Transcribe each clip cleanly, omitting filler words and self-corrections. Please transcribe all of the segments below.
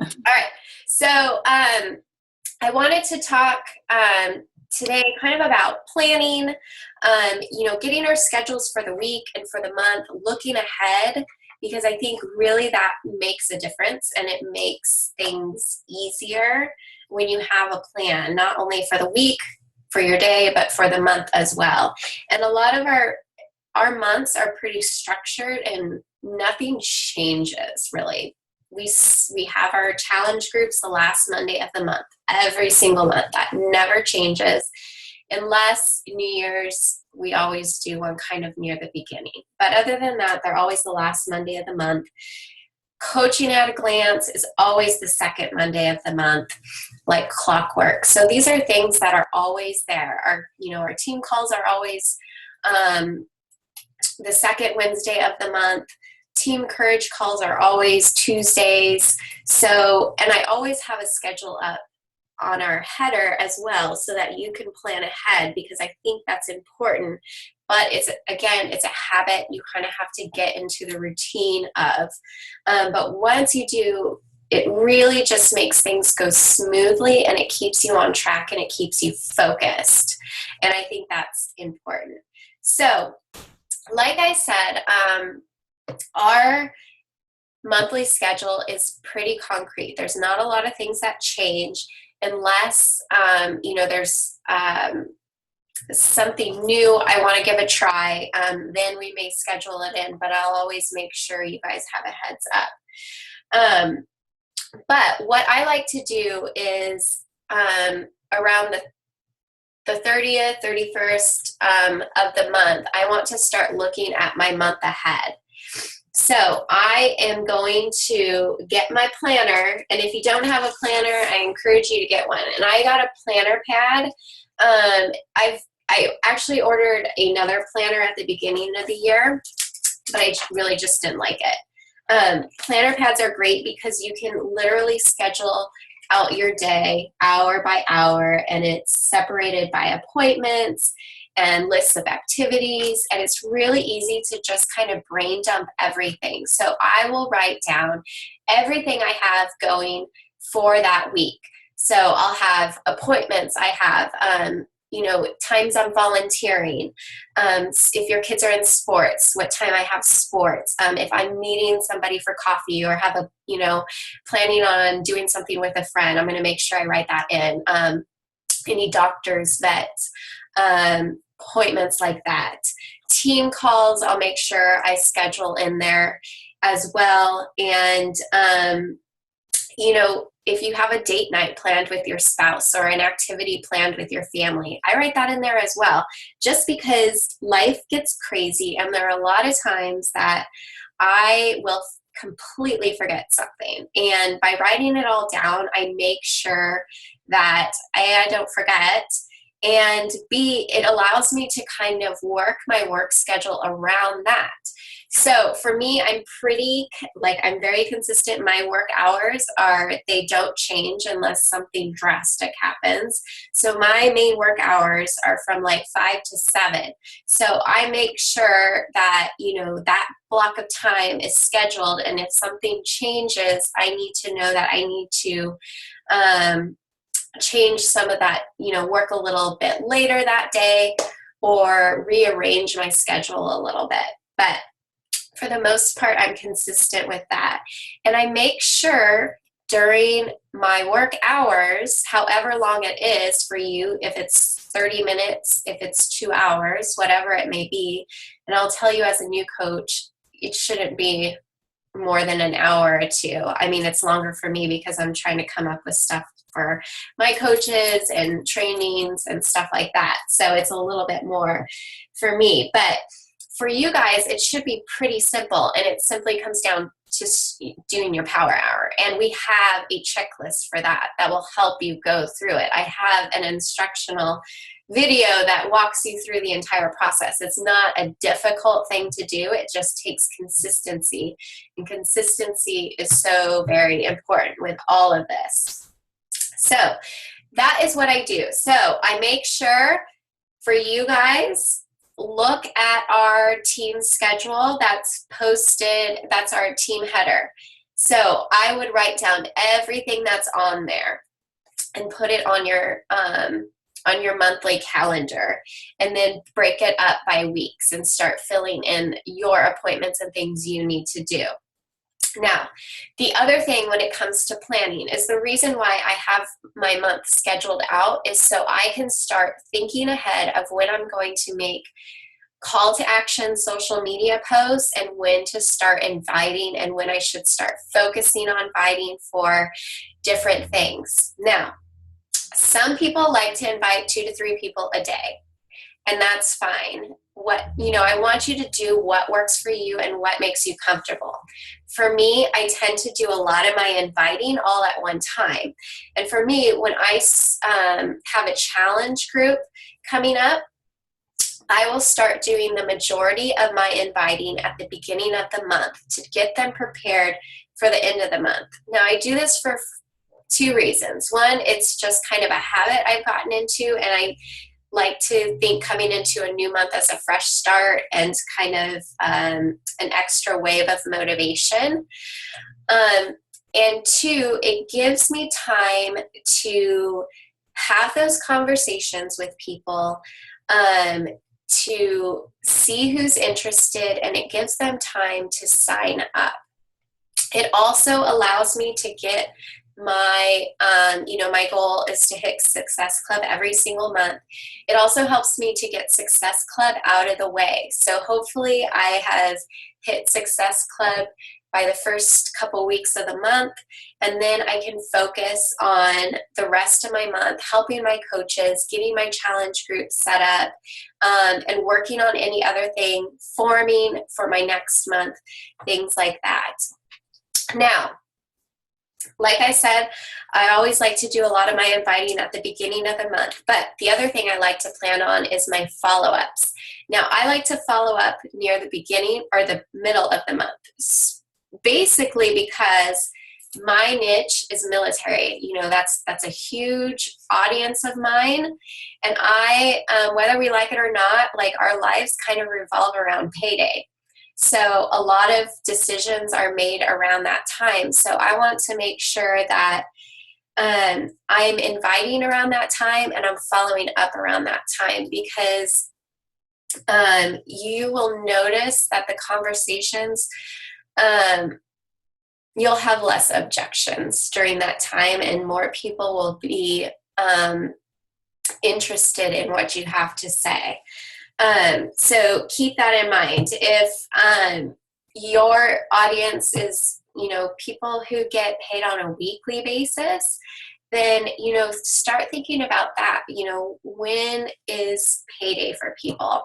All right. So I wanted to talk today kind of about planning, getting our schedules for the week and for the month, looking ahead, because I think really that makes a difference and it makes things easier when you have a plan, not only for the week, for your day, but for the month as well. And a lot of our months are pretty structured and nothing changes really. We have our challenge groups the last Monday of the month, every single month. That never changes unless New Year's, we always do one kind of near the beginning. But other than that, they're always the last Monday of the month. Coaching at a glance is always the second Monday of the month, like clockwork. So these are things that are always there. Our team calls are always the second Wednesday of the month. Team Courage calls are always Tuesdays. So, and I always have a schedule up on our header as well so that you can plan ahead, because I think that's important. But it's a habit you kind of have to get into the routine of. But once you do, it really just makes things go smoothly and it keeps you on track and it keeps you focused. And I think that's important. So, like I said, our monthly schedule is pretty concrete. There's not a lot of things that change unless, there's something new I want to give a try. Then we may schedule it in, but I'll always make sure you guys have a heads up. But what I like to do is around the 30th, 31st of the month, I want to start looking at my month ahead. So I am going to get my planner, and if you don't have a planner, I encourage you to get one. And I got a planner pad. I actually ordered another planner at the beginning of the year, but I really just didn't like it. Planner pads are great because you can literally schedule out your day hour by hour, and it's separated by appointments and lists of activities, and it's really easy to just kind of brain dump everything. So I will write down everything I have going for that week. So I'll have appointments, I have times I'm volunteering, if your kids are in sports, what time I have sports, if I'm meeting somebody for coffee or have planning on doing something with a friend, I'm going to make sure I write that in. Any doctors, vets, appointments like that. Team calls, I'll make sure I schedule in there as well. And, if you have a date night planned with your spouse or an activity planned with your family, I write that in there as well, just because life gets crazy and there are a lot of times that I will completely forget something. And by writing it all down, I make sure that I don't forget, and B, it allows me to kind of work my work schedule around that. So for me, I'm very consistent. My work hours they don't change unless something drastic happens. So my main work hours are from like 5 to 7. So I make sure that, that block of time is scheduled. And if something changes, I need to know that I need to, change some of that, work a little bit later that day or rearrange my schedule a little bit. But for the most part, I'm consistent with that. And I make sure during my work hours, however long it is for you, if it's 30 minutes, if it's 2 hours, whatever it may be, and I'll tell you as a new coach, it shouldn't be more than an hour or two. I mean, it's longer for me because I'm trying to come up with stuff for my coaches and trainings and stuff like that. So it's a little bit more for me. But for you guys, it should be pretty simple, and it simply comes down to doing your power hour. And we have a checklist for that will help you go through it. I have an instructional video that walks you through the entire process. It's not a difficult thing to do. It just takes consistency. And consistency is so very important with all of this. So that is what I do. So I make sure for you guys, look at our team schedule that's posted. That's our team header. So I would write down everything that's on there and put it on your monthly calendar, and then break it up by weeks and start filling in your appointments and things you need to do. Now, the other thing when it comes to planning is the reason why I have my month scheduled out is so I can start thinking ahead of when I'm going to make call to action social media posts and when to start inviting and when I should start focusing on inviting for different things. Now, some people like to invite 2 to 3 people a day, and that's fine. I want you to do what works for you and what makes you comfortable. For me, I tend to do a lot of my inviting all at one time. And for me, when I have a challenge group coming up, I will start doing the majority of my inviting at the beginning of the month to get them prepared for the end of the month. Now, I do this for 2 reasons. One, it's just kind of a habit I've gotten into, and I like to think coming into a new month as a fresh start and kind of an extra wave of motivation. And 2, it gives me time to have those conversations with people, to see who's interested, and it gives them time to sign up. It also allows me to get my goal is to hit Success Club every single month. It also helps me to get Success Club out of the way. So hopefully I have hit Success Club by the first couple weeks of the month, and then I can focus on the rest of my month, helping my coaches, getting my challenge group set up, and working on any other thing, forming for my next month, things like that. Now, like I said, I always like to do a lot of my inviting at the beginning of the month, but the other thing I like to plan on is my follow-ups. Now, I like to follow up near the beginning or the middle of the month, basically because my niche is military. That's a huge audience of mine, and whether we like it or not, like our lives kind of revolve around payday. So a lot of decisions are made around that time. So I want to make sure that I'm inviting around that time and I'm following up around that time, because you will notice that the conversations, you'll have less objections during that time, and more people will be interested in what you have to say. So keep that in mind. If your audience is, people who get paid on a weekly basis, then, start thinking about that. When is payday for people?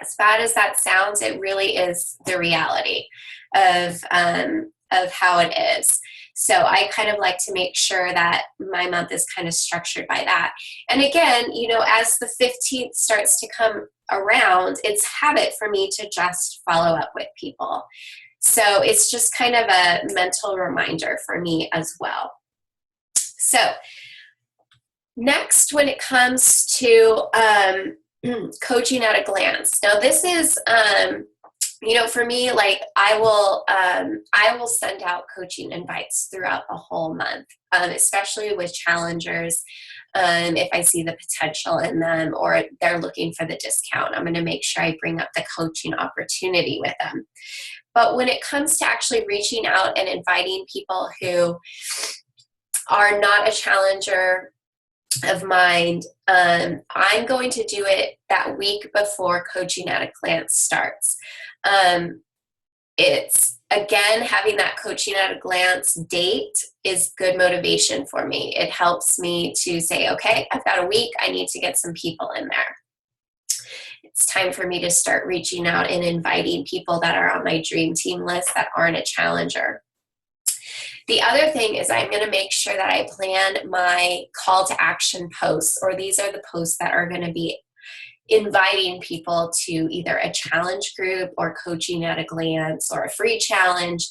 As bad as that sounds, it really is the reality of how it is. So I kind of like to make sure that my month is kind of structured by that. And again, as the 15th starts to come around, it's habit for me to just follow up with people. So it's just kind of a mental reminder for me as well. So next, when it comes to coaching at a glance. Now this is, for me, like I will send out coaching invites throughout the whole month, especially with challengers. If I see the potential in them or they're looking for the discount, I'm going to make sure I bring up the coaching opportunity with them. But when it comes to actually reaching out and inviting people who are not a challenger of mine, I'm going to do it that week before coaching at a glance starts. It's again, having that coaching at a glance date is good motivation for me. It helps me to say, okay, I've got a week. I need to get some people in there. It's time for me to start reaching out and inviting people that are on my dream team list that aren't a challenger. The other thing is I'm going to make sure that I plan my call to action posts, or these are the posts that are going to be inviting people to either a challenge group or coaching at a glance or a free challenge,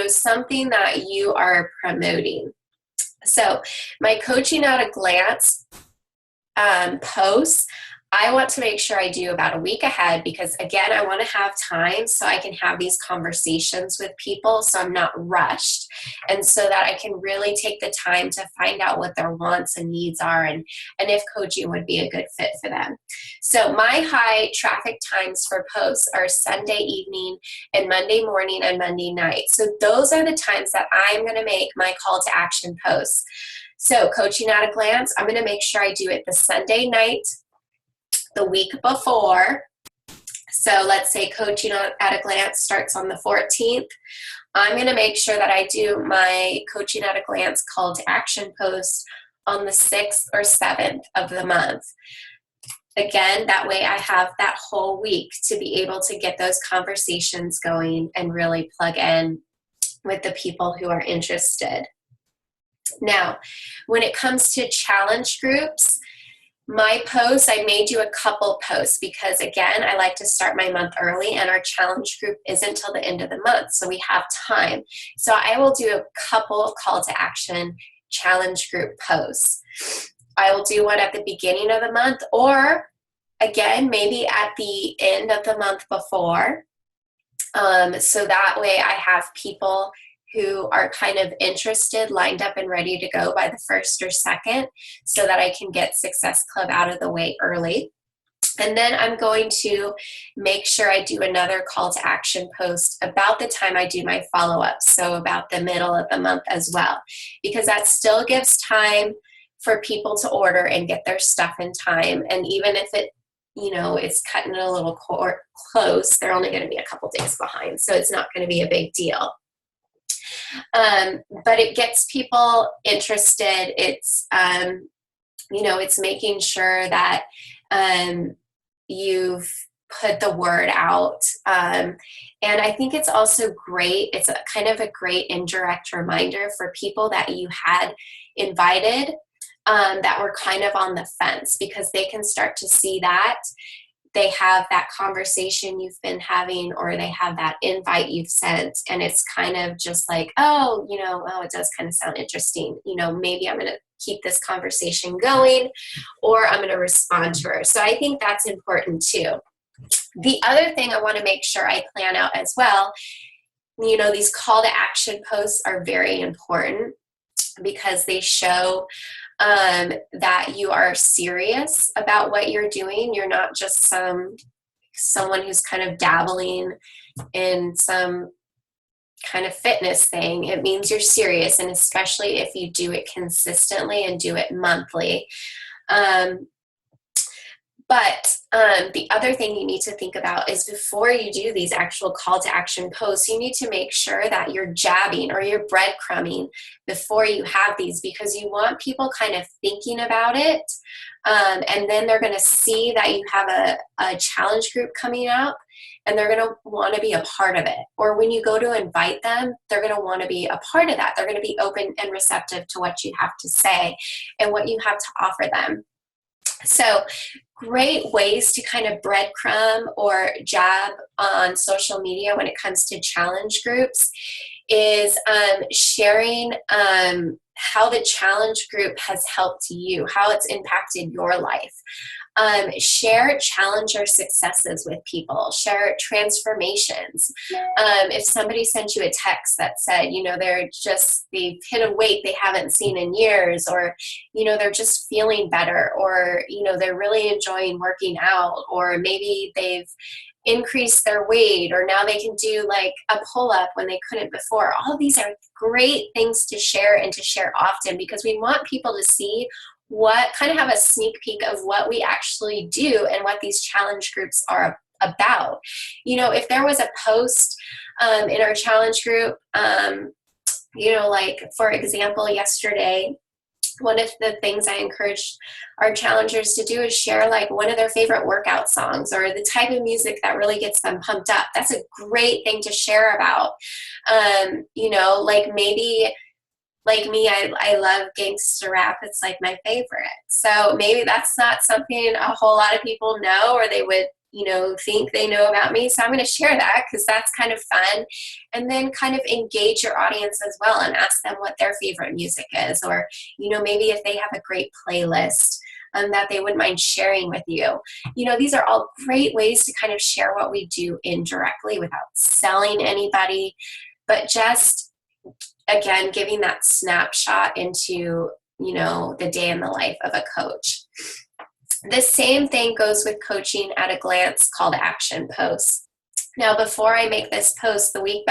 something that you are promoting. So my coaching at a glance posts, I want to make sure I do about a week ahead because, again, I want to have time so I can have these conversations with people so I'm not rushed, and so that I can really take the time to find out what their wants and needs are, and if coaching would be a good fit for them. So my high traffic times for posts are Sunday evening and Monday morning and Monday night. So those are the times that I'm going to make my call to action posts. So coaching at a glance, I'm going to make sure I do it the Sunday night the week before. So let's say coaching at a glance starts on the 14th. I'm going to make sure that I do my coaching at a glance call to action post on the 6th or 7th of the month. Again, that way I have that whole week to be able to get those conversations going and really plug in with the people who are interested. Now, when it comes to challenge groups, my posts, I may do a couple posts because, again, I like to start my month early and our challenge group isn't until the end of the month, so we have time. So I will do a couple call to action challenge group posts. I will do one at the beginning of the month, or again, maybe at the end of the month before. So that way I have people who are kind of interested, lined up and ready to go by the 1st or 2nd, so that I can get Success Club out of the way early. And then I'm going to make sure I do another call to action post about the time I do my follow-up, so about the middle of the month as well, because that still gives time for people to order and get their stuff in time. And even if it, it's cutting it a little close, they're only going to be a couple days behind, so it's not going to be a big deal. But it gets people interested. It's, it's making sure that you've put the word out. And I think it's also great. It's a kind of a great indirect reminder for people that you had invited that were kind of on the fence, because they can start to see that they have that conversation you've been having, or they have that invite you've sent, and it's kind of just like, it does kind of sound interesting. Maybe I'm going to keep this conversation going, or I'm going to respond to her. So I think that's important too. The other thing I want to make sure I plan out as well, these call to action posts are very important because they show that you are serious about what you're doing. You're not just someone who's kind of dabbling in some kind of fitness thing. It means you're serious, and especially if you do it consistently and do it monthly. But the other thing you need to think about is, before you do these actual call to action posts, you need to make sure that you're jabbing or you're breadcrumbing before you have these, because you want people kind of thinking about it. And then they're going to see that you have a challenge group coming up, and they're going to want to be a part of it. Or when you go to invite them, they're going to want to be a part of that. They're going to be open and receptive to what you have to say and what you have to offer them. So great ways to kind of breadcrumb or jab on social media when it comes to challenge groups is sharing how the challenge group has helped you, how it's impacted your life. Share challenger successes with people. Share transformations. If somebody sent you a text that said, they've hit a weight they haven't seen in years, or, they're just feeling better, or, they're really enjoying working out, or maybe they've increase their weight, or now they can do like a pull-up when they couldn't before. All of these are great things to share, and to share often, because we want people to see what kind of have a sneak peek of what we actually do and what these challenge groups are about. If there was a post in our challenge group, like for example, yesterday, one of the things I encouraged our challengers to do is share like one of their favorite workout songs, or the type of music that really gets them pumped up. That's a great thing to share about. Like maybe like me, I love gangster rap. It's like my favorite. So maybe that's not something a whole lot of people know, or they would, think they know about me. So I'm going to share that because that's kind of fun. And then kind of engage your audience as well and ask them what their favorite music is. Or, maybe if they have a great playlist that they wouldn't mind sharing with you. These are all great ways to kind of share what we do indirectly without selling anybody, but just, again, giving that snapshot into, the day in the life of a coach. The same thing goes with coaching at a glance call to action posts. Now, before I make this post the week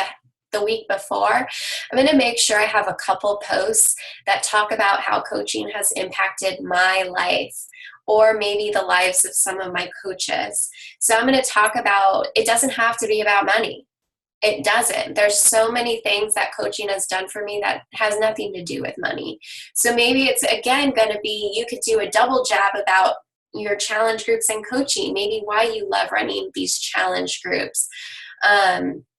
before, I'm going to make sure I have a couple posts that talk about how coaching has impacted my life, or maybe the lives of some of my coaches. So I'm going to talk about, it doesn't have to be about money. It doesn't. There's so many things that coaching has done for me that has nothing to do with money. So maybe it's, again, going to be, you could do a double jab about your challenge groups and coaching, maybe why you love running these challenge groups.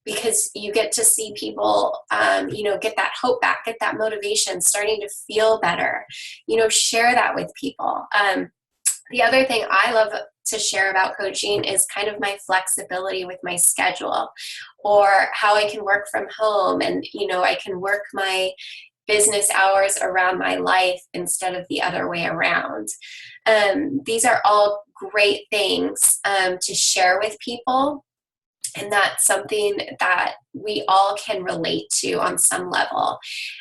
Because you get to see people, get that hope back, get that motivation, starting to feel better, share that with people. The other thing I love to share about coaching is kind of my flexibility with my schedule, or how I can work from home, and, I can work my business hours around my life instead of the other way around. These are all great things to share with people. And that's something that we all can relate to on some level.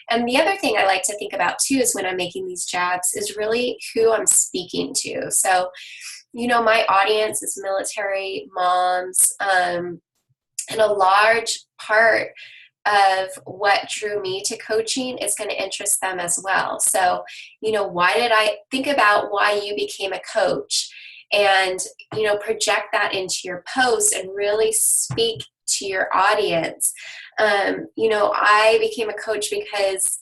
And the other thing I like to think about too is when I'm making these jabs is really who I'm speaking to. So, my audience is military moms, and a large part of what drew me to coaching is going to interest them as well. So, why did I think about why you became a coach? And, project that into your post and really speak to your audience. I became a coach because,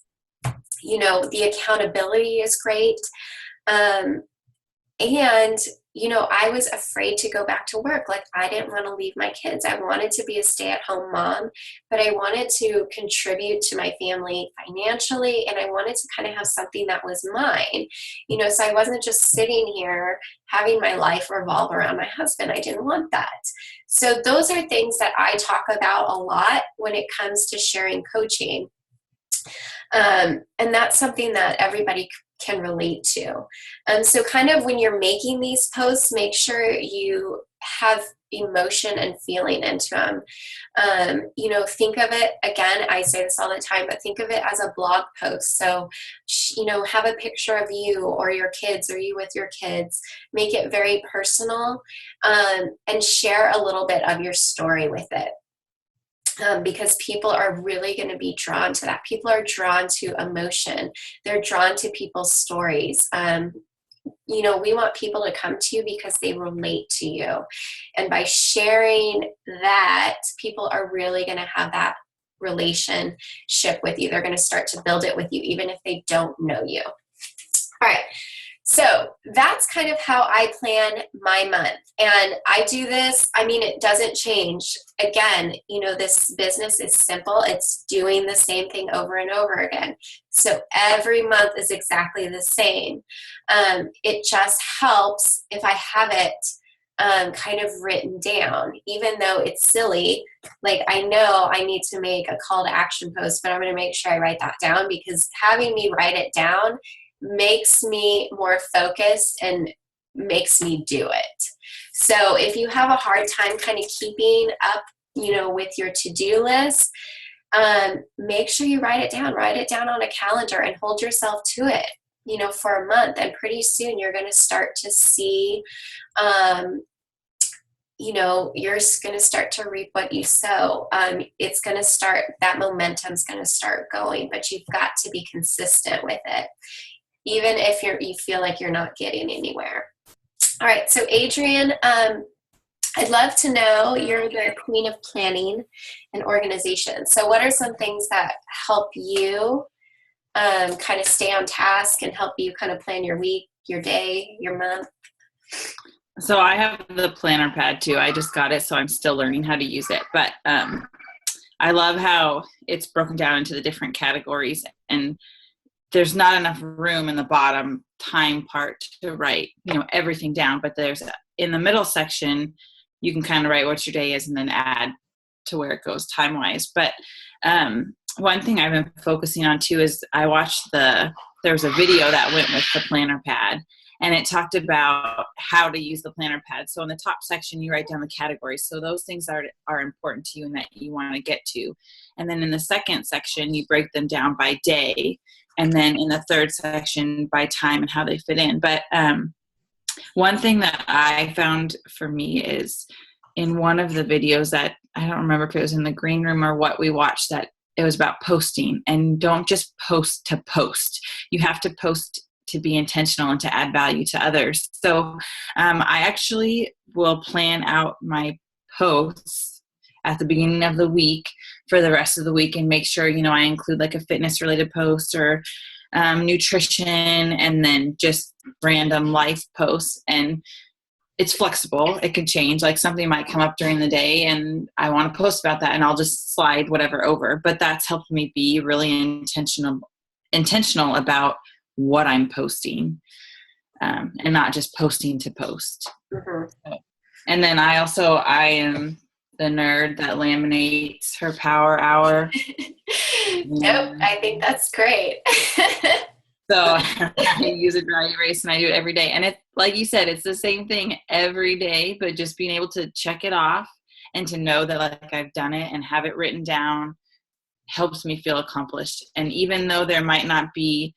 the accountability is great. And, I was afraid to go back to work. Like, I didn't want to leave my kids. I wanted to be a stay-at-home mom, but I wanted to contribute to my family financially, and I wanted to kind of have something that was mine, so I wasn't just sitting here having my life revolve around my husband. I didn't want that. So those are things that I talk about a lot when it comes to sharing coaching. And that's something that everybody can relate to. So kind of when you're making these posts, make sure you have emotion and feeling into them. Think of it, again, I say this all the time, but think of it as a blog post. So, have a picture of you or your kids, or you with your kids, make it very personal, and share a little bit of your story with it. Because people are really going to be drawn to that. People are drawn to emotion. They're drawn to people's stories. We want people to come to you because they relate to you. And by sharing that, people are really going to have that relationship with you. They're going to start to build it with you, even if they don't know you. All right. So that's kind of how I plan my month. And I do this, it doesn't change. Again, this business is simple. It's doing the same thing over and over again. So every month is exactly the same. It just helps if I have it kind of written down, even though it's silly. Like, I know I need to make a call to action post, but I'm going to make sure I write that down, because having me write it down makes me more focused and makes me do it. So if you have a hard time kind of keeping up, with your to-do list, make sure you write it down on a calendar and hold yourself to it, for a month. And pretty soon you're going to start to see, you're going to start to reap what you sow. It's going to start, that momentum's going to start going, but you've got to be consistent with it, even if you feel like you're not getting anywhere. All right, so Adrienne, I'd love to know, you're the queen of planning and organization. So what are some things that help you kind of stay on task and help you kind of plan your week, your day, your month? So I have the planner pad too. I just got it, so I'm still learning how to use it. But I love how it's broken down into the different categories, and there's not enough room in the bottom time part to write, everything down. But there's, in the middle section, you can kind of write what your day is and then add to where it goes time-wise. But one thing I've been focusing on too is I watched there was a video that went with the planner pad, and it talked about how to use the planner pad. So in the top section, you write down the categories. So those things are important to you and that you want to get to. And then in the second section, you break them down by day. And then in the third section by time and how they fit in. But one thing that I found for me is in one of the videos that I don't remember if it was in the green room or what we watched, that it was about posting, and don't just post to post. You have to post to be intentional and to add value to others. So I actually will plan out my posts at the beginning of the week for the rest of the week and make sure, I include like a fitness related post or nutrition, and then just random life posts. And it's flexible. It could change. Like something might come up during the day and I want to post about that, and I'll just slide whatever over. But that's helped me be really intentional about what I'm posting, and not just posting to post. Mm-hmm. And then I am the nerd that laminates her power hour. Nope, I think that's great. So I use a dry erase and I do it every day. And it's like you said, it's the same thing every day, but just being able to check it off and to know that like I've done it and have it written down helps me feel accomplished. And even though there might not be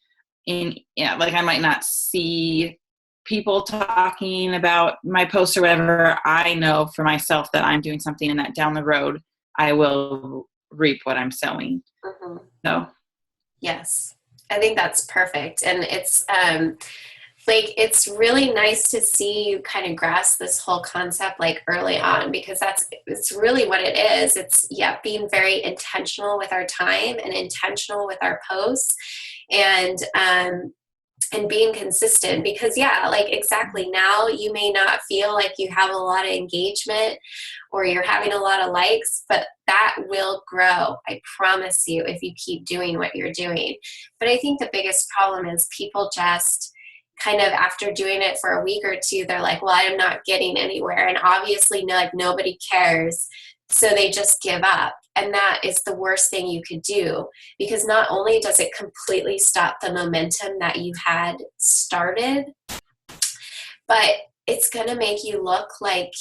like I might not see people talking about my posts or whatever, I know for myself that I'm doing something and that down the road I will reap what I'm sowing. Mm-hmm. So yes, I think that's perfect. And it's it's really nice to see you kind of grasp this whole concept like early on, because it's really what it is. It's being very intentional with our time and intentional with our posts, and being consistent, because like exactly, now you may not feel like you have a lot of engagement or you're having a lot of likes, but that will grow. I promise you, if you keep doing what you're doing. But I think the biggest problem is people just kind of, after doing it for a week or two, they're like, well, I'm not getting anywhere. And obviously nobody cares. So they just give up. And that is the worst thing you could do, because not only does it completely stop the momentum that you had started, but it's going to make you look like,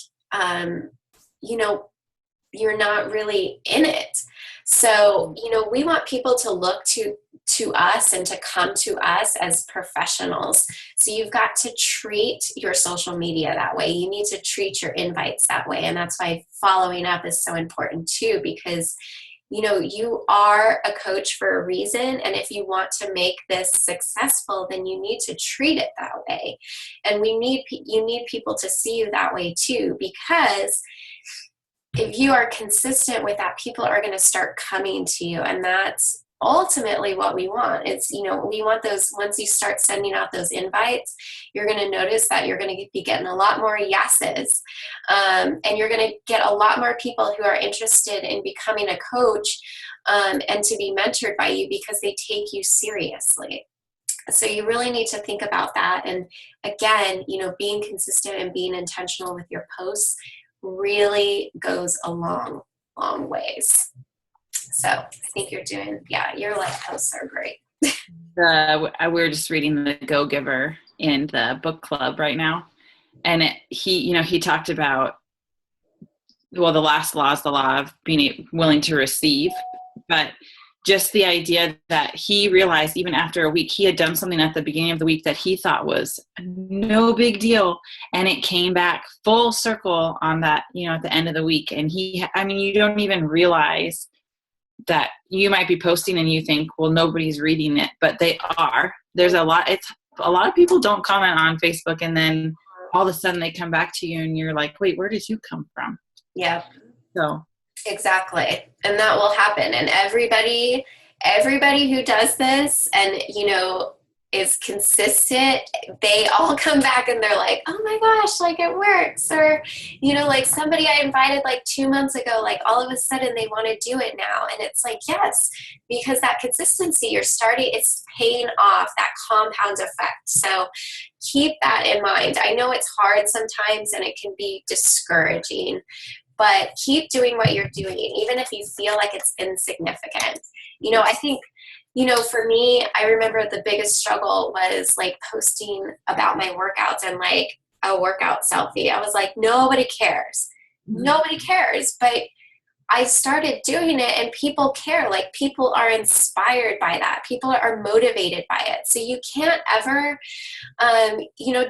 you're not really in it. So, we want people to look to us and to come to us as professionals. So you've got to treat your social media that way. You need to treat your invites that way. And that's why following up is so important too, because you are a coach for a reason. And if you want to make this successful, then you need to treat it that way. And you need people to see you that way too, because if you are consistent with that, people are going to start coming to you. And that's ultimately what we want. It's, we want those, once you start sending out those invites, you're going to notice that you're going to be getting a lot more yeses. And you're going to get a lot more people who are interested in becoming a coach and to be mentored by you, because they take you seriously. So you really need to think about that. And again, being consistent and being intentional with your posts really goes a long, long ways. So I think your life posts are great. We're just reading The Go-Giver in the book club right now. And he talked about, the last law is the law of being willing to receive. But just the idea that he realized even after a week, he had done something at the beginning of the week that he thought was no big deal. And it came back full circle on that, at the end of the week. And you don't even realize that you might be posting and you think, well, nobody's reading it, but they are. There's a lot of people don't comment on Facebook, and then all of a sudden they come back to you and you're like, wait, where did you come from? Yeah. So exactly. And that will happen. And everybody who does this and, is consistent, they all come back and they're like, oh my gosh, like it works. Or, like somebody I invited like 2 months ago, like all of a sudden they want to do it now. And it's like, yes, because that consistency it's paying off, that compound effect. So keep that in mind. I know it's hard sometimes and it can be discouraging, but keep doing what you're doing, even if you feel like it's insignificant. I think For me, I remember the biggest struggle was like posting about my workouts and like a workout selfie. I was like, nobody cares. Nobody cares. But I started doing it and people care. Like people are inspired by that. People are motivated by it. So you can't ever,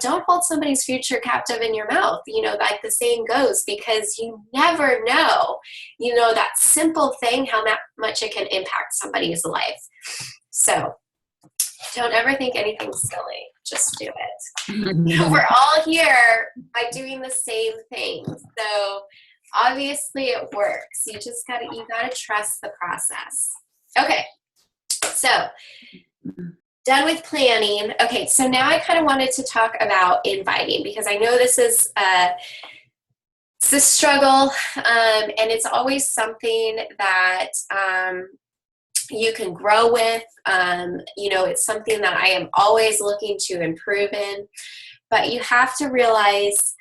don't hold somebody's future captive in your mouth. Like the saying goes, because you never know, that simple thing, how much it can impact somebody's life. So don't ever think anything's silly. Just do it. We're all here by doing the same thing. So obviously it works. You gotta trust the process. Okay. So done with planning. Okay. So now I kind of wanted to talk about inviting, because I know this is it's a struggle, and it's always something that you can grow with. It's something that I am always looking to improve in, but you have to realize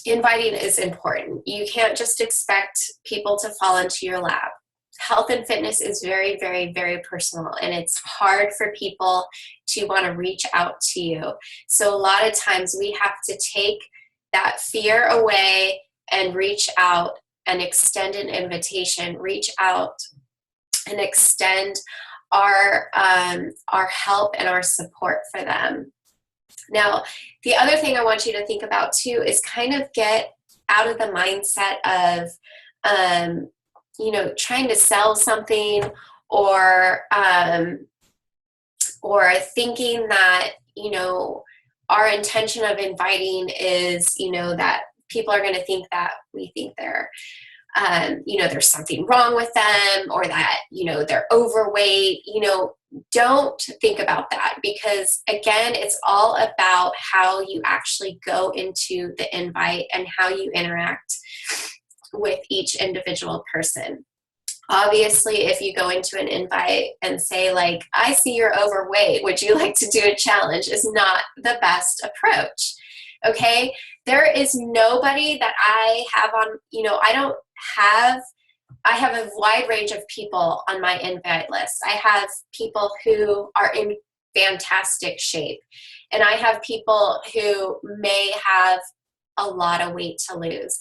inviting is important. You can't just expect people to fall into your lap. Health and fitness is very, very, very personal, and it's hard for people to want to reach out to you. So a lot of times we have to take that fear away and reach out and extend an invitation, reach out and extend our help and our support for them. Now, the other thing I want you to think about too is kind of get out of the mindset of, trying to sell something or thinking that, our intention of inviting is, that people are going to think that we think they're, there's something wrong with them, or that, they're overweight. Don't think about that, because again, it's all about how you actually go into the invite and how you interact with each individual person. Obviously, if you go into an invite and say like, I see you're overweight, would you like to do a challenge, is not the best approach. Okay. There is nobody that I have on, I have a wide range of people on my invite list. I have people who are in fantastic shape, and I have people who may have a lot of weight to lose.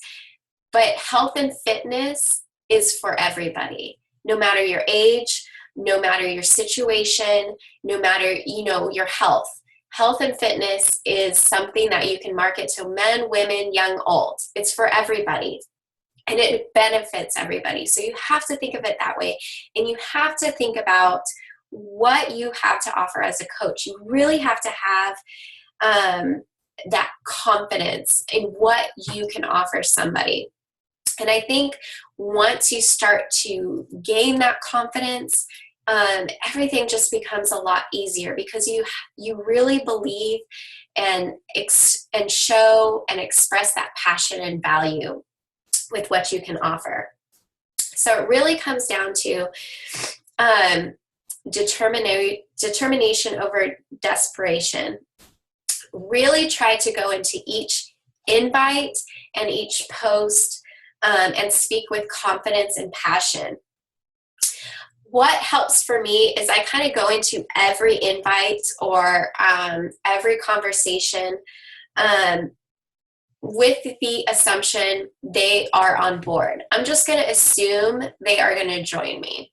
But health and fitness is for everybody, no matter your age, no matter your situation, no matter, your health. Health and fitness is something that you can market to men, women, young, old. It's for everybody, and it benefits everybody. So you have to think of it that way, and you have to think about what you have to offer as a coach. You really have to have that confidence in what you can offer somebody. And I think once you start to gain that confidence, everything just becomes a lot easier, because you really believe and show and express that passion and value with what you can offer. So it really comes down to determination over desperation. Really try to go into each invite and each post and speak with confidence and passion. What helps for me is I kind of go into every invite or every conversation with the assumption they are on board. I'm just going to assume they are going to join me,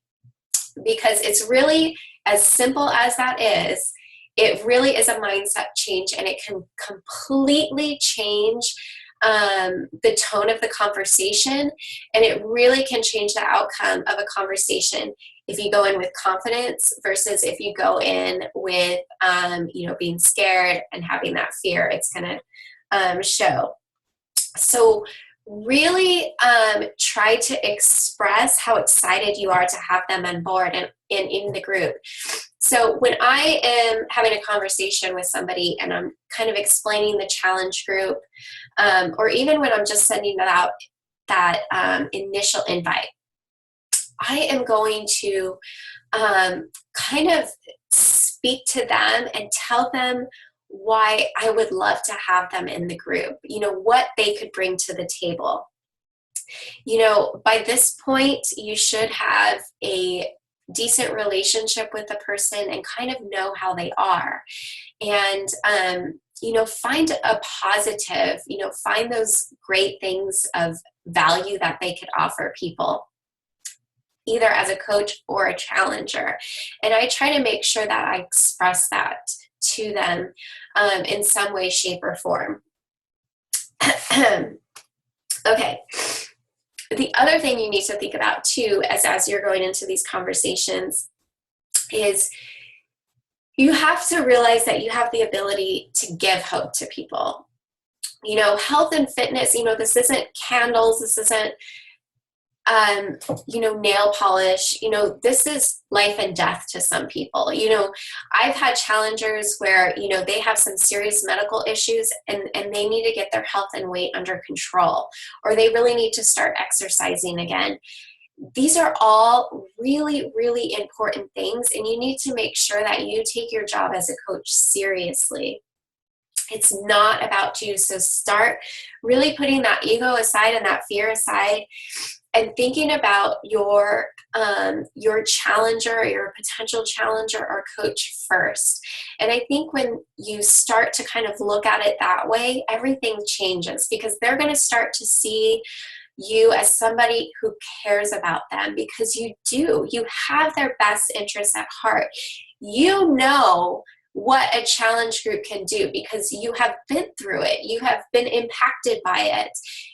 because it's really as simple as that is. It really is a mindset change, and it can completely change the tone of the conversation, and it really can change the outcome of a conversation if you go in with confidence versus if you go in with being scared and having that fear. It's going to show. So really try to express how excited you are to have them on board and in the group. So when I am having a conversation with somebody and I'm kind of explaining the challenge group, or even when I'm just sending out that initial invite, I am going to kind of speak to them and tell them why I would love to have them in the group, what they could bring to the table. By this point, you should have a decent relationship with the person and kind of know how they are. And, find a positive, find those great things of value that they could offer people, either as a coach or a challenger. And I try to make sure that I express that to them in some way, shape, or form. Okay. The other thing you need to think about too, as you're going into these conversations, is you have to realize that you have the ability to give hope to people. Health and fitness, this isn't candles, this isn't, nail polish, this is life and death to some people. I've had challengers where, they have some serious medical issues and they need to get their health and weight under control, or they really need to start exercising again. These are all really, really important things, and you need to make sure that you take your job as a coach seriously. It's not about you. So start really putting that ego aside and that fear aside, and thinking about your challenger or your potential challenger or coach first. And I think when you start to kind of look at it that way, everything changes, because they're going to start to see you as somebody who cares about them, because you do. You have their best interests at heart. You know what a challenge group can do because you have been through it. You have been impacted by it.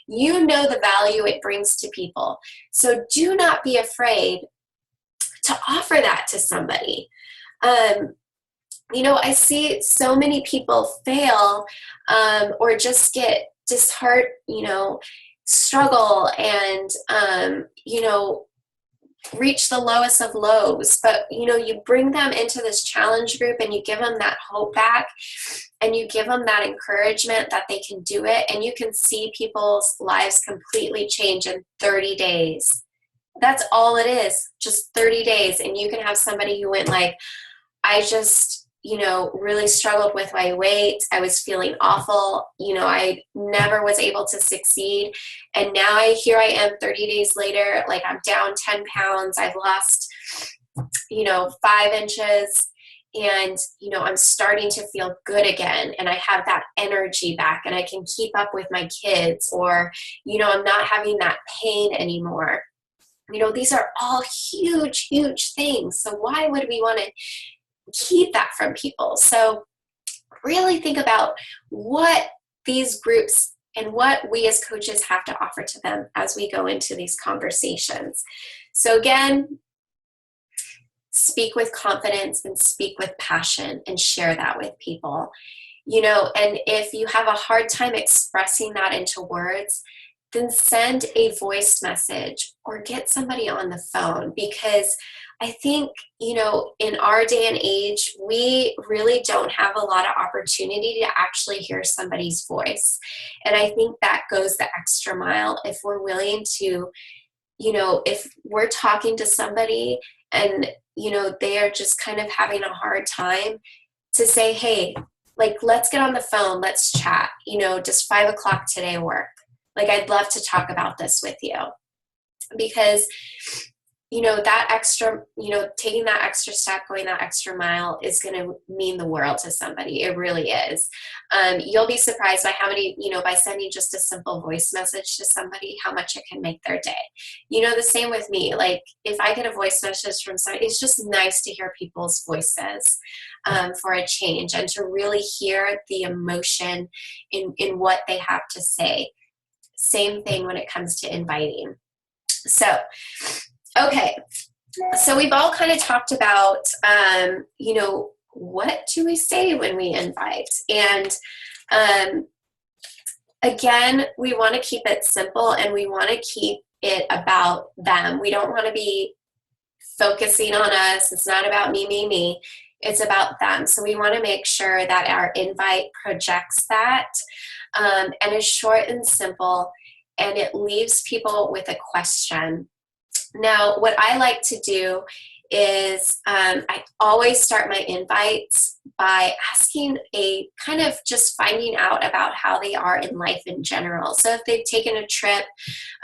You know the value it brings to people. So do not be afraid to offer that to somebody. I see so many people fail or just get disheartened, struggle and, reach the lowest of lows. But, you bring them into this challenge group and you give them that hope back and you give them that encouragement that they can do it. And you can see people's lives completely change in 30 days. That's all it is, just 30 days. And you can have somebody who went like, I just, really struggled with my weight. I was feeling awful. I never was able to succeed. And now here I am 30 days later, like I'm down 10 pounds. I've lost, 5 inches and, I'm starting to feel good again. And I have that energy back and I can keep up with my kids, or, I'm not having that pain anymore. These are all huge, huge things. So why would we want to keep that from people? So really think about what these groups and what we as coaches have to offer to them as we go into these conversations. So again, speak with confidence and speak with passion and share that with people. And if you have a hard time expressing that into words, then send a voice message or get somebody on the phone, because I think, in our day and age, we really don't have a lot of opportunity to actually hear somebody's voice. And I think that goes the extra mile if we're willing to, if we're talking to somebody and, they are just kind of having a hard time, to say, hey, like, let's get on the phone, let's chat, does 5 o'clock today work? Like, I'd love to talk about this with you. Because that extra, taking that extra step, going that extra mile is going to mean the world to somebody. It really is. You'll be surprised by how many, by sending just a simple voice message to somebody, how much it can make their day. The same with me. Like, if I get a voice message from somebody, it's just nice to hear people's voices for a change, and to really hear the emotion in what they have to say. Same thing when it comes to inviting. So, okay, so we've all kind of talked about, what do we say when we invite? And again, we want to keep it simple and we want to keep it about them. We don't want to be focusing on us. It's not about me, me, me. It's about them. So we want to make sure that our invite projects that and is short and simple, and it leaves people with a question. Now, what I like to do is I always start my invites by asking a kind of just finding out about how they are in life in general. So if they've taken a trip,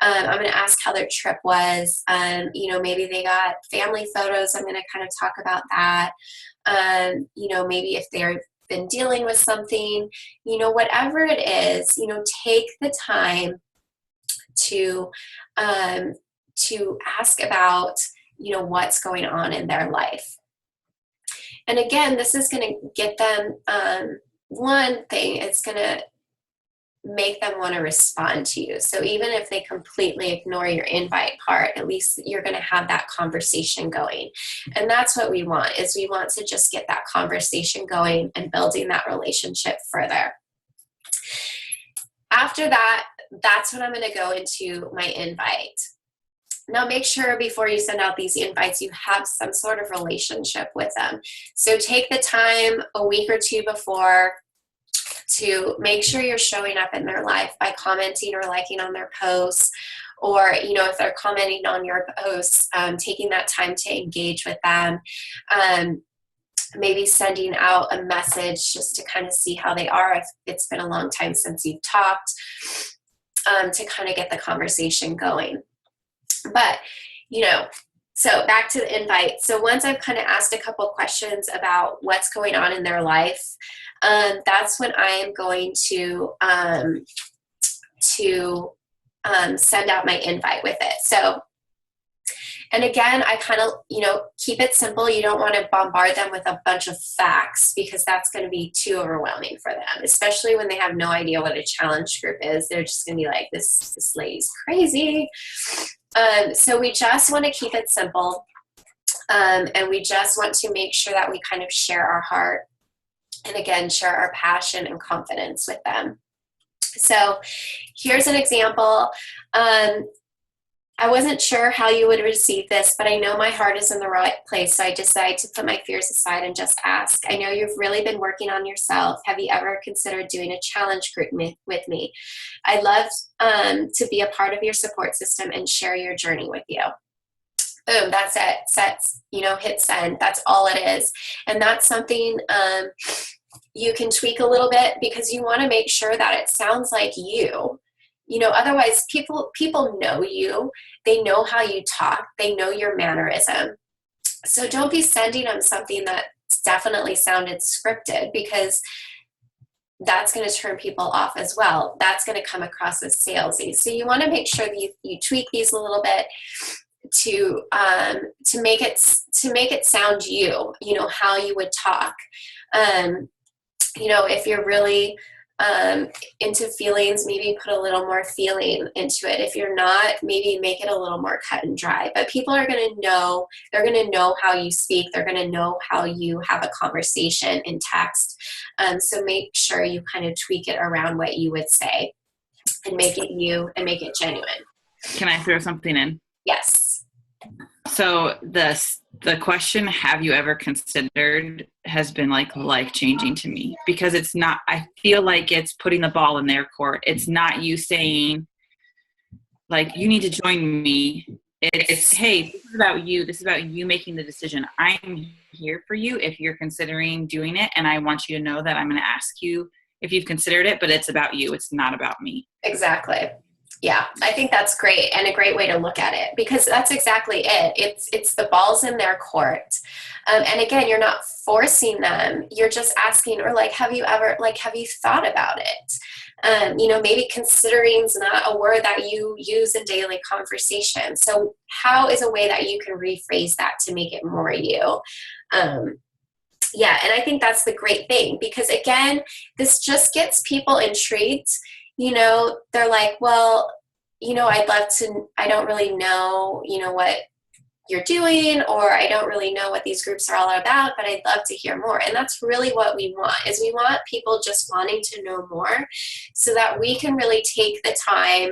I'm going to ask how their trip was. Maybe they got family photos. I'm going to kind of talk about that. Maybe if they've been dealing with something, whatever it is, take the time to ask about, what's going on in their life. And again, this is going to get them, one thing, it's going to make them want to respond to you. So even if they completely ignore your invite part, at least you're going to have that conversation going. And that's what we want, is we want to just get that conversation going and building that relationship further. After that, that's when I'm going to go into my invite. Now, make sure before you send out these invites, you have some sort of relationship with them. So take the time a week or two before to make sure you're showing up in their life by commenting or liking on their posts, or, if they're commenting on your posts, taking that time to engage with them. Maybe sending out a message just to kind of see how they are if it's been a long time since you've talked, to kind of get the conversation going. But, so back to the invite. So once I've kind of asked a couple questions about what's going on in their life, that's when I am going to send out my invite with it. So, and again, I kind of, keep it simple. You don't want to bombard them with a bunch of facts, because that's going to be too overwhelming for them, especially when they have no idea what a challenge group is. They're just going to be like, this lady's crazy. So we just want to keep it simple. And we just want to make sure that we kind of share our heart, and again, share our passion and confidence with them. So here's an example. I wasn't sure how you would receive this, but I know my heart is in the right place, so I decided to put my fears aside and just ask. I know you've really been working on yourself. Have you ever considered doing a challenge group with me? I'd love to be a part of your support system and share your journey with you. Boom, that's it. Sets, hit send. That's all it is. And that's something you can tweak a little bit, because you want to make sure that it sounds like you. Otherwise people know you, they know how you talk, they know your mannerism. So don't be sending them something that definitely sounded scripted, because that's going to turn people off as well. That's going to come across as salesy. So you want to make sure that you tweak these a little bit to make it sound you, how you would talk. If you're really into feelings, maybe put a little more feeling into it. If you're not, maybe make it a little more cut and dry. But people are going to know, they're going to know how you speak. They're going to know how you have a conversation in text. So make sure you kind of tweak it around what you would say, and make it you and make it genuine. Can I throw something in? Yes. So the question, have you ever considered, has been life-changing to me, because it's not, I feel like it's putting the ball in their court. It's not you saying, you need to join me. It's, hey, this is about you. This is about you making the decision. I'm here for you if you're considering doing it. And I want you to know that I'm going to ask you if you've considered it, but it's about you. It's not about me. Exactly. Yeah, I think that's great, and a great way to look at it, because that's exactly it. It's the ball's in their court. And again, you're not forcing them. You're just asking, or have you thought about it? Maybe considering is not a word that you use in daily conversation. So how is a way that you can rephrase that to make it more you? Yeah, and I think that's the great thing, because again, this just gets people intrigued. They're like, well, I'd love to, I don't really know, what you're doing, or I don't really know what these groups are all about, but I'd love to hear more. And that's really what we want, is we want people just wanting to know more, so that we can really take the time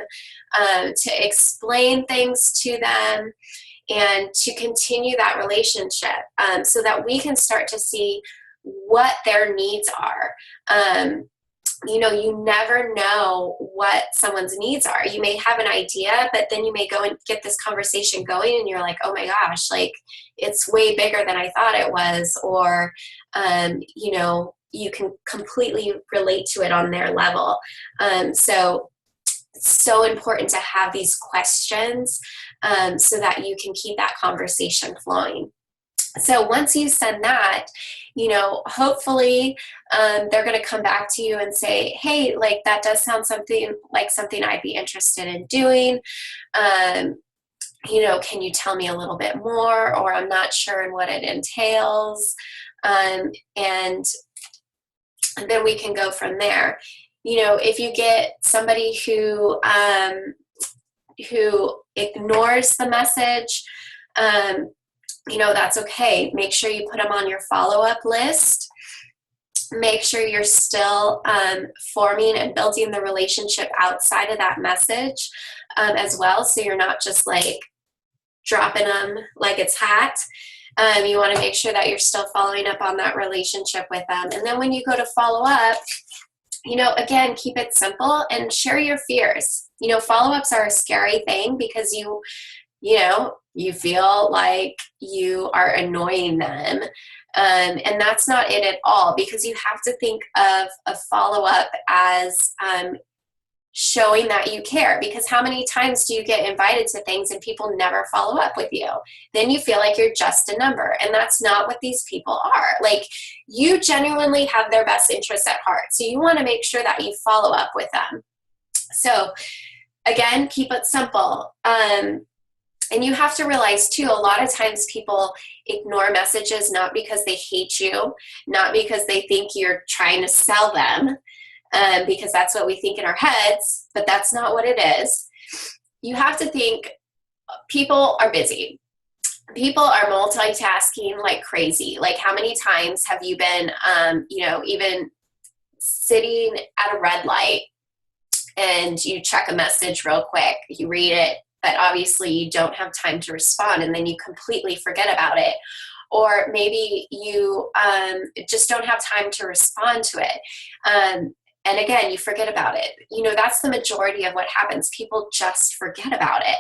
to explain things to them and to continue that relationship, so that we can start to see what their needs are. you never know what someone's needs are. You may have an idea, but then you may go and get this conversation going and you're like, oh my gosh, like it's way bigger than I thought it was. Or, you can completely relate to it on their level. So important to have these questions so that you can keep that conversation flowing. So once you send that, hopefully they're going to come back to you and say, hey, like that does sound something I'd be interested in doing. Can you tell me a little bit more? Or I'm not sure in what it entails. And then we can go from there. If you get somebody who ignores the message, that's okay. Make sure you put them on your follow-up list. Make sure you're still forming and building the relationship outside of that message as well. So you're not just like dropping them like it's hot. You want to make sure that you're still following up on that relationship with them. And then when you go to follow up, again, keep it simple and share your fears. Follow-ups are a scary thing because you feel like you are annoying them. And that's not it at all, because you have to think of a follow-up as showing that you care. Because how many times do you get invited to things and people never follow up with you? Then you feel like you're just a number. And that's not what these people are. Like, you genuinely have their best interests at heart. So you want to make sure that you follow up with them. So again, keep it simple. And you have to realize too, a lot of times people ignore messages not because they hate you, not because they think you're trying to sell them, because that's what we think in our heads, but that's not what it is. You have to think people are busy. People are multitasking like crazy. Like, how many times have you been, even sitting at a red light and you check a message real quick, you read it, but obviously you don't have time to respond, and then you completely forget about it. Or maybe you just don't have time to respond to it. And again, you forget about it. That's the majority of what happens. People just forget about it.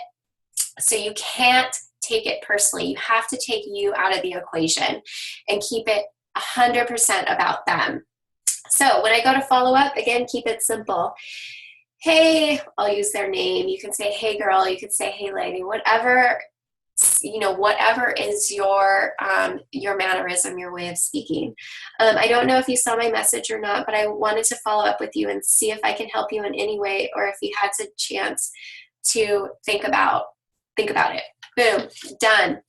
So you can't take it personally. You have to take you out of the equation and keep it 100% about them. So when I go to follow up, again, keep it simple. Hey, I'll use their name. You can say, hey girl, you can say, hey lady, whatever is your mannerism, your way of speaking. I don't know if you saw my message or not, but I wanted to follow up with you and see if I can help you in any way, or if you had a chance to think about it. Boom, done.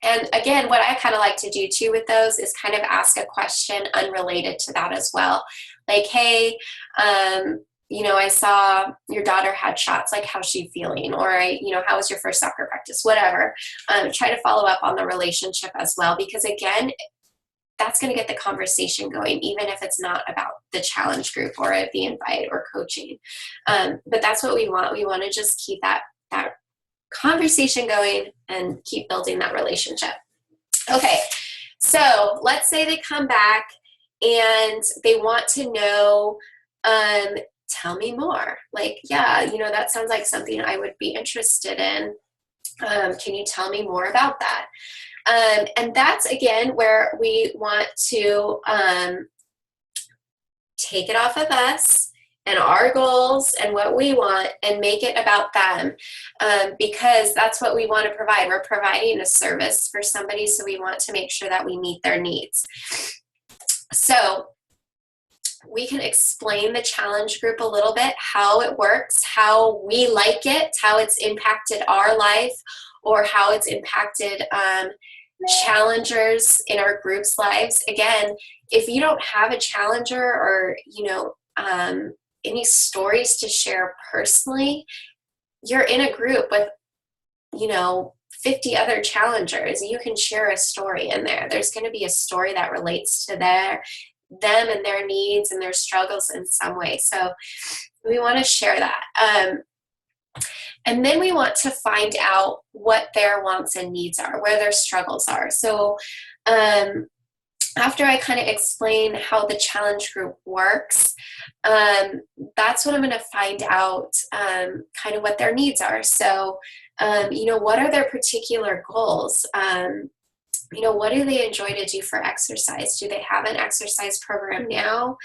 And again, what I kind of like to do too with those is kind of ask a question unrelated to that as well. Like, hey, I saw your daughter had shots, like how's she feeling? Or, how was your first soccer practice? Whatever. Try to follow up on the relationship as well, because again, that's going to get the conversation going, even if it's not about the challenge group or the invite or coaching. But that's what we want. We want to just keep that conversation going and keep building that relationship. Okay. So let's say they come back and they want to know, tell me more. Like, yeah, that sounds like something I would be interested in. Can you tell me more about that? And that's, again, where we want to take it off of us and our goals and what we want and make it about them, because that's what we want to provide. We're providing a service for somebody, so we want to make sure that we meet their needs. So we can explain the challenge group a little bit, how it works, how we like it, how it's impacted our life, or how it's impacted challengers in our group's lives. Again, if you don't have a challenger or, any stories to share personally, you're in a group with, 50 other challengers. You can share a story in there. There's going to be a story that relates to them and their needs and their struggles in some way. So we want to share that. And then we want to find out what their wants and needs are, where their struggles are. So after I kind of explain how the challenge group works, that's when I'm going to find out kind of what their needs are. So, what are their particular goals? What do they enjoy to do for exercise? Do they have an exercise program now?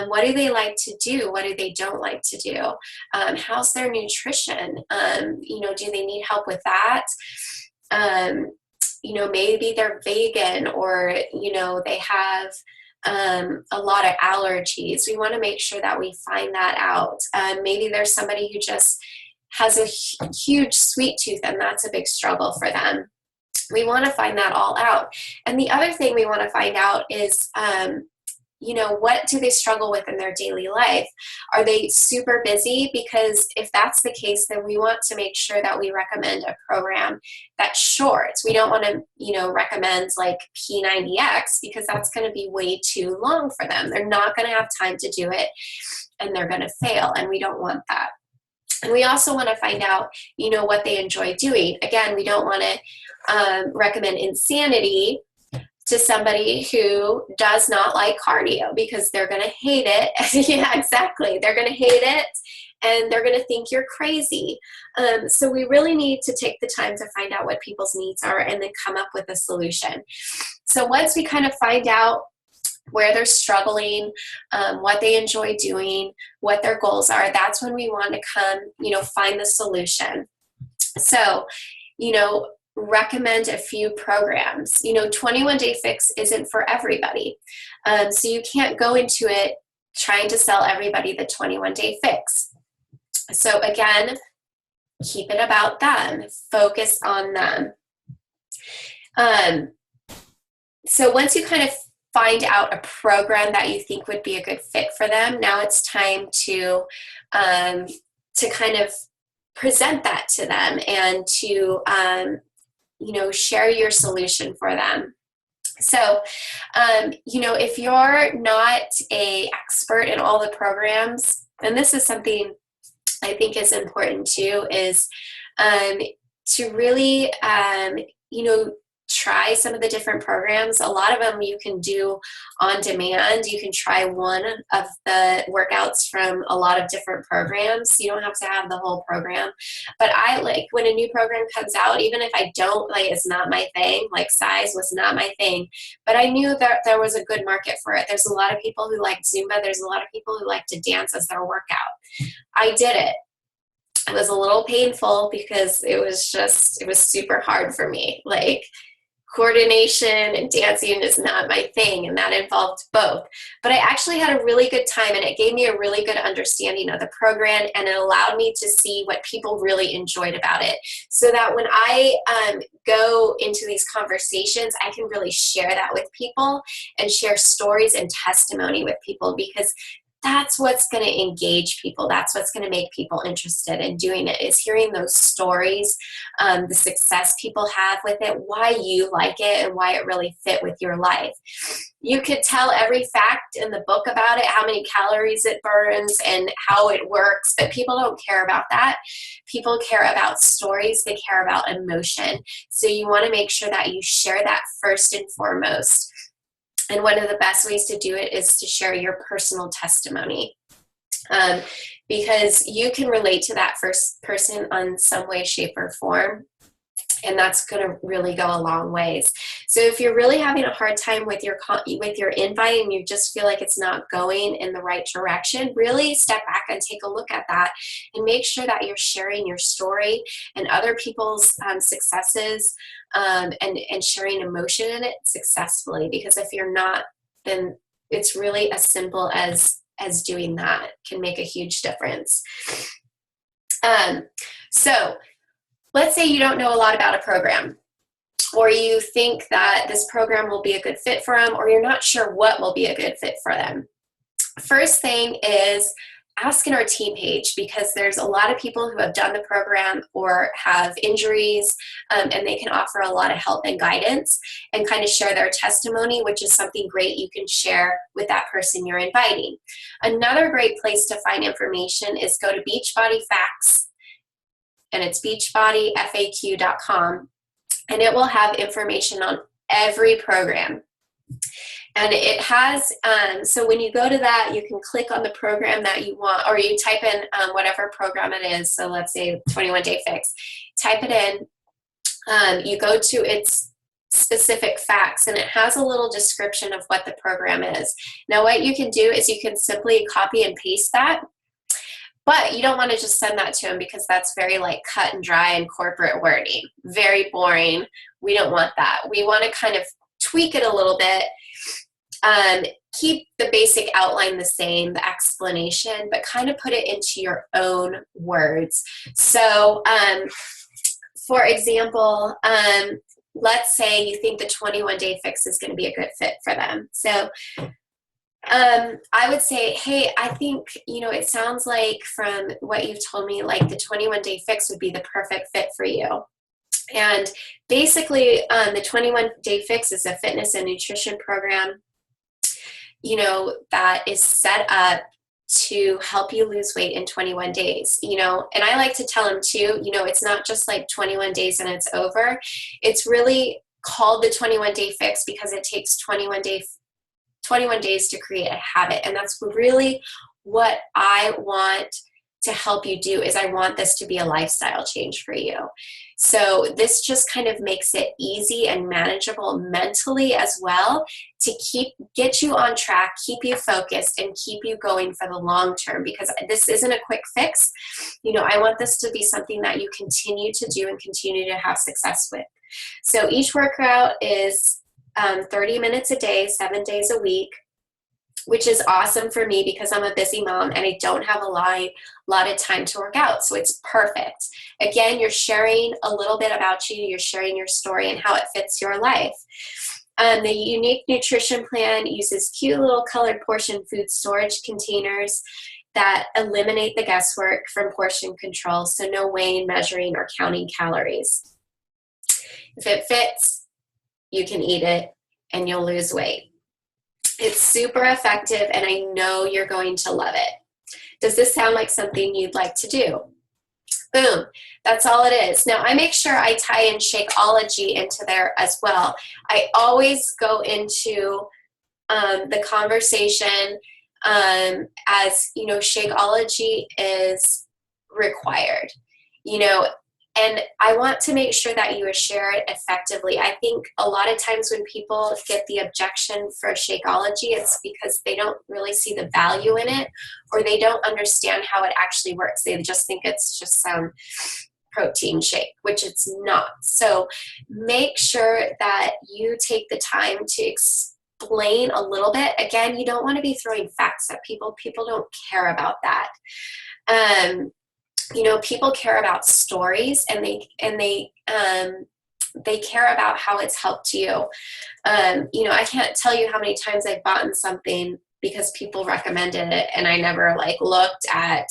What do they like to do? What do they don't like to do? How's their nutrition? Do they need help with that? Maybe they're vegan, or, they have a lot of allergies. We want to make sure that we find that out. Maybe there's somebody who just has a huge sweet tooth, and that's a big struggle for them. We want to find that all out. And the other thing we want to find out is, what do they struggle with in their daily life? Are they super busy? Because if that's the case, then we want to make sure that we recommend a program that's short. We don't want to, recommend like P90X, because that's going to be way too long for them. They're not going to have time to do it, and they're going to fail, and we don't want that. And we also want to find out, what they enjoy doing. Again, we don't want to recommend Insanity to somebody who does not like cardio, because they're going to hate it. Yeah, exactly. They're going to hate it, and they're going to think you're crazy. So we really need to take the time to find out what people's needs are, and then come up with a solution. So once we kind of find out where they're struggling, what they enjoy doing, what their goals are, that's when we want to come, find the solution. So, recommend a few programs. 21 Day Fix isn't for everybody. So you can't go into it trying to sell everybody the 21 Day Fix. So again, keep it about them. Focus on them. So once you kind of find out a program that you think would be a good fit for them, now it's time to kind of present that to them, and to share your solution for them. So, if you're not an expert in all the programs, and this is something I think is important too, is to really, try some of the different programs. A lot of them you can do on demand. You can try one of the workouts from a lot of different programs. You don't have to have the whole program. But I like when a new program comes out, even if I don't, it's not my thing, like size was not my thing, but I knew that there was a good market for it. There's a lot of people who like Zumba. There's a lot of people who like to dance as their workout. I did it. It was a little painful because it was super hard for me. Coordination and dancing is not my thing, and that involved both. But I actually had a really good time, and it gave me a really good understanding of the program, and it allowed me to see what people really enjoyed about it, so that when I go into these conversations, I can really share that with people and share stories and testimony with people, because that's what's going to engage people. That's what's going to make people interested in doing it, is hearing those stories, the success people have with it, why you like it, and why it really fit with your life. You could tell every fact in the book about it, how many calories it burns and how it works, but people don't care about that. People care about stories. They care about emotion. So you want to make sure that you share that first and foremost. And one of the best ways to do it is to share your personal testimony, because you can relate to that first person on some way, shape, or form. And that's going to really go a long ways. So if you're really having a hard time with your invite, and you just feel like it's not going in the right direction, really step back and take a look at that, and make sure that you're sharing your story and other people's successes, and sharing emotion in it successfully. Because if you're not, then it's really as simple as doing that can make a huge difference. So let's say you don't know a lot about a program, or you think that this program will be a good fit for them, or you're not sure what will be a good fit for them. First thing is ask in our team page, because there's a lot of people who have done the program or have injuries, and they can offer a lot of help and guidance and kind of share their testimony, which is something great you can share with that person you're inviting. Another great place to find information is go to Beachbody Facts, and it's beachbodyfaq.com, and it will have information on every program. And it has, so when you go to that, you can click on the program that you want, or you type in whatever program it is. So let's say 21 Day Fix, type it in, you go to its specific facts, and it has a little description of what the program is. Now, what you can do is you can simply copy and paste that, but you don't want to just send that to them because that's very like cut and dry and corporate wording, very boring. We don't want that. We want to kind of tweak it a little bit, keep the basic outline the same, the explanation, but kind of put it into your own words. So, for example, let's say you think the 21 Day Fix is going to be a good fit for them. So I would say, hey, I think, it sounds like from what you've told me, like the 21 Day Fix would be the perfect fit for you. And basically, the 21 Day Fix is a fitness and nutrition program, that is set up to help you lose weight in 21 days, and I like to tell them too, it's not just like 21 days and it's over. It's really called the 21 Day Fix because it takes 21 days to create a habit. And that's really what I want to help you do, is I want this to be a lifestyle change for you. So this just kind of makes it easy and manageable mentally as well, to get you on track, keep you focused, and keep you going for the long term, because this isn't a quick fix. I want this to be something that you continue to do and continue to have success with. So each workout is 30 minutes a day, 7 days a week, which is awesome for me because I'm a busy mom and I don't have a lot of time to work out. So it's perfect. Again, you're sharing a little bit about you. You're sharing your story and how it fits your life. The unique nutrition plan uses cute little colored portion food storage containers that eliminate the guesswork from portion control. So no weighing, measuring, or counting calories. If it fits, you can eat it and you'll lose weight. It's super effective, and I know you're going to love it. Does this sound like something you'd like to do? Boom. That's all it is. Now, I make sure I tie in Shakeology into there as well. I always go into the conversation as, Shakeology is required, and I want to make sure that you share it effectively. I think a lot of times when people get the objection for Shakeology, it's because they don't really see the value in it, or they don't understand how it actually works. They just think it's just some protein shake, which it's not. So make sure that you take the time to explain a little bit. Again, you don't want to be throwing facts at people. People don't care about that. People care about stories, and they care about how it's helped you. I can't tell you how many times I've bought something because people recommended it, and I never looked at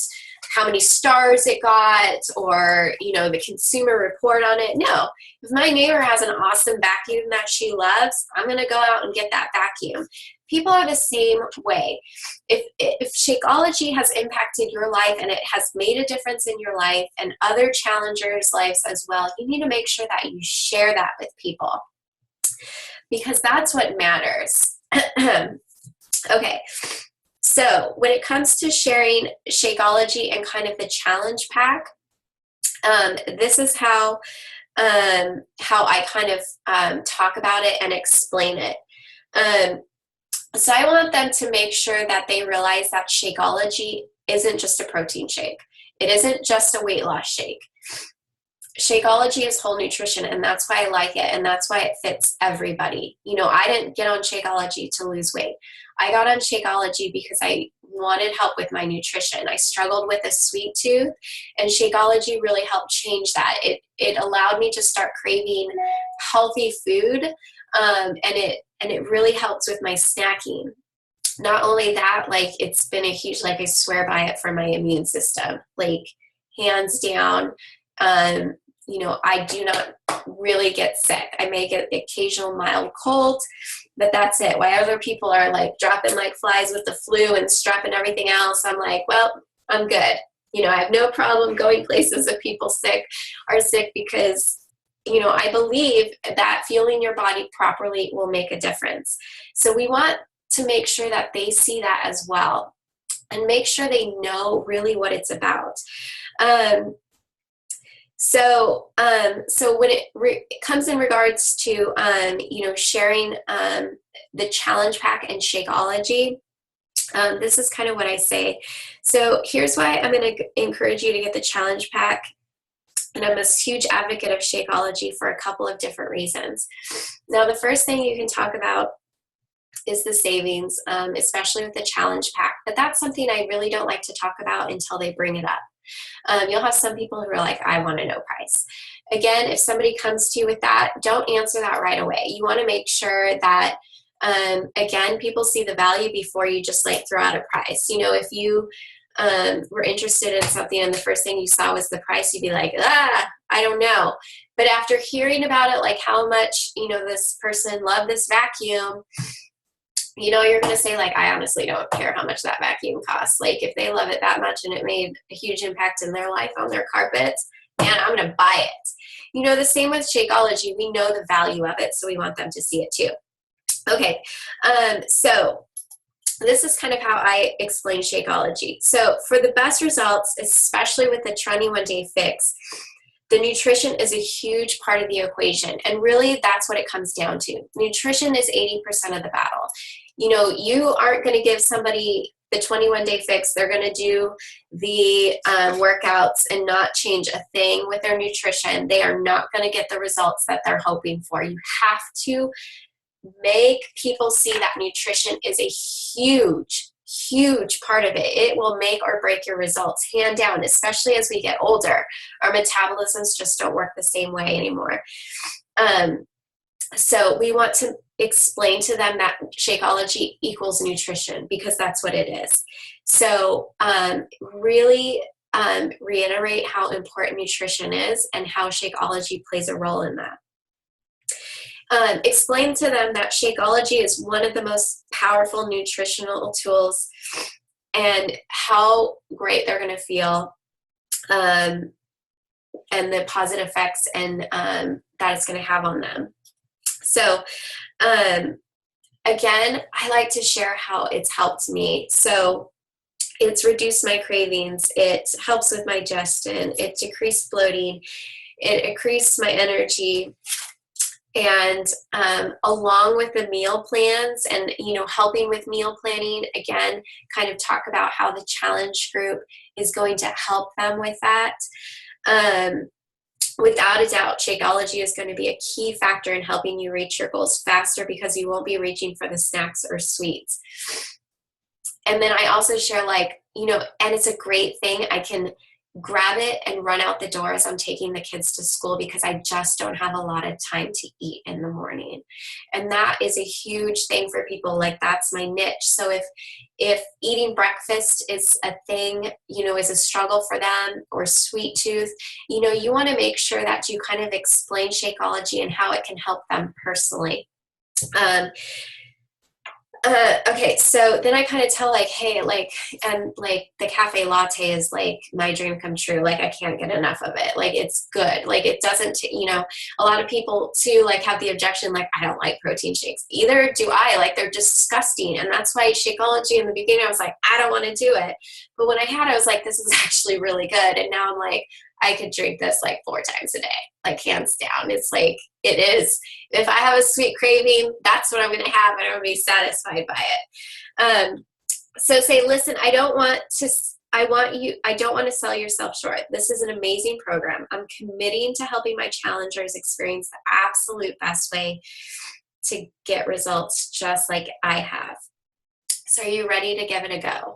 how many stars it got, or the consumer report on it. No, if my neighbor has an awesome vacuum that she loves, I'm going to go out and get that vacuum. People are the same way. If Shakeology has impacted your life and it has made a difference in your life and other challengers' lives as well, you need to make sure that you share that with people, because that's what matters. Okay, so when it comes to sharing Shakeology and kind of the challenge pack, this is how I kind of talk about it and explain it. So I want them to make sure that they realize that Shakeology isn't just a protein shake. It isn't just a weight loss shake. Shakeology is whole nutrition, and that's why I like it, and that's why it fits everybody. I didn't get on Shakeology to lose weight. I got on Shakeology because I wanted help with my nutrition. I struggled with a sweet tooth, and Shakeology really helped change that. It allowed me to start craving healthy food, and it really helps with my snacking. Not only that, it's been a huge, I swear by it for my immune system, hands down. I do not really get sick. I may get occasional mild cold, but that's it. While other people are dropping like flies with the flu and strep and everything else, I'm well, I'm good. I have no problem going places if people are sick because I believe that fueling your body properly will make a difference. So we want to make sure that they see that as well, and make sure they know really what it's about. So when it comes in regards to, sharing the challenge pack and Shakeology, this is kind of what I say. So here's why I'm going to encourage you to get the challenge pack. And I'm a huge advocate of Shakeology for a couple of different reasons. Now, the first thing you can talk about is the savings, especially with the challenge pack. But that's something I really don't like to talk about until they bring it up. You'll have some people who are like, I want to know price. Again, if somebody comes to you with that, don't answer that right away. You want to make sure that, again, people see the value before you just like throw out a price. If you were interested in something and the first thing you saw was the price, you'd be like, I don't know. But after hearing about it, like how much, this person loved this vacuum, you're going to say, like, I honestly don't care how much that vacuum costs. Like, if they love it that much and it made a huge impact in their life on their carpets, man, I'm going to buy it. The same with Shakeology. We know the value of it, so we want them to see it too. Okay, so this is kind of how I explain Shakeology. So for the best results, especially with the 21-day fix, the nutrition is a huge part of the equation. And really, that's what it comes down to. Nutrition is 80% of the battle. You aren't going to give somebody the 21-day fix. They're going to do the workouts and not change a thing with their nutrition. They are not going to get the results that they're hoping for. You have to make people see that nutrition is a huge part of it. It will make or break your results, hand down, especially as we get older. Our metabolisms just don't work the same way anymore. So we want to explain to them that Shakeology equals nutrition, because that's what it is. So really reiterate how important nutrition is and how Shakeology plays a role in that. Explain to them that Shakeology is one of the most powerful nutritional tools and how great they're going to feel, and the positive effects and that it's going to have on them. So again, I like to share how it's helped me. So it's reduced my cravings. It helps with my digestion. It decreased bloating. It increased my energy. And along with the meal plans and, helping with meal planning, again, kind of talk about how the challenge group is going to help them with that. Without a doubt, Shakeology is going to be a key factor in helping you reach your goals faster, because you won't be reaching for the snacks or sweets. And then I also share, and it's a great thing. I can grab it and run out the door as I'm taking the kids to school, because I just don't have a lot of time to eat in the morning. And that is a huge thing for people. Like, that's my niche. So if eating breakfast is a thing, is a struggle for them, or sweet tooth, you want to make sure that you kind of explain Shakeology and how it can help them personally. Okay, so then I kind of tell, hey, the cafe latte is my dream come true. I can't get enough of it. It's good. It doesn't, a lot of people too, have the objection, I don't like protein shakes. Either do I. They're disgusting. And that's why Shakeology in the beginning, I was like, I don't want to do it. But when I had it, I was like, this is actually really good. And now I'm like, I could drink this 4 times a day, hands down. It's it is. If I have a sweet craving, that's what I'm going to have, and I'm going to be satisfied by it. So say, listen, I don't want to sell yourself short. This is an amazing program. I'm committing to helping my challengers experience the absolute best way to get results, just like I have. So are you ready to give it a go?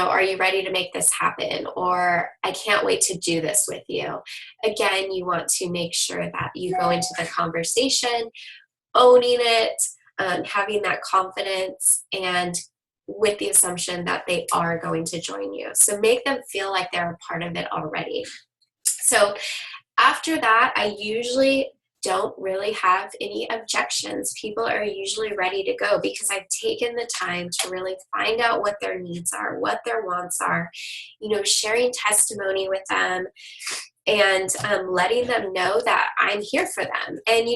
Are you ready to make this happen? Or I can't wait to do this with you. Again, you want to make sure that you go into the conversation, owning it, having that confidence, and with the assumption that they are going to join you. So make them feel like they're a part of it already. So after that, I usually don't really have any objections. People are usually ready to go, because I've taken the time to really find out what their needs are, what their wants are, sharing testimony with them. and letting them know that I'm here for them. And,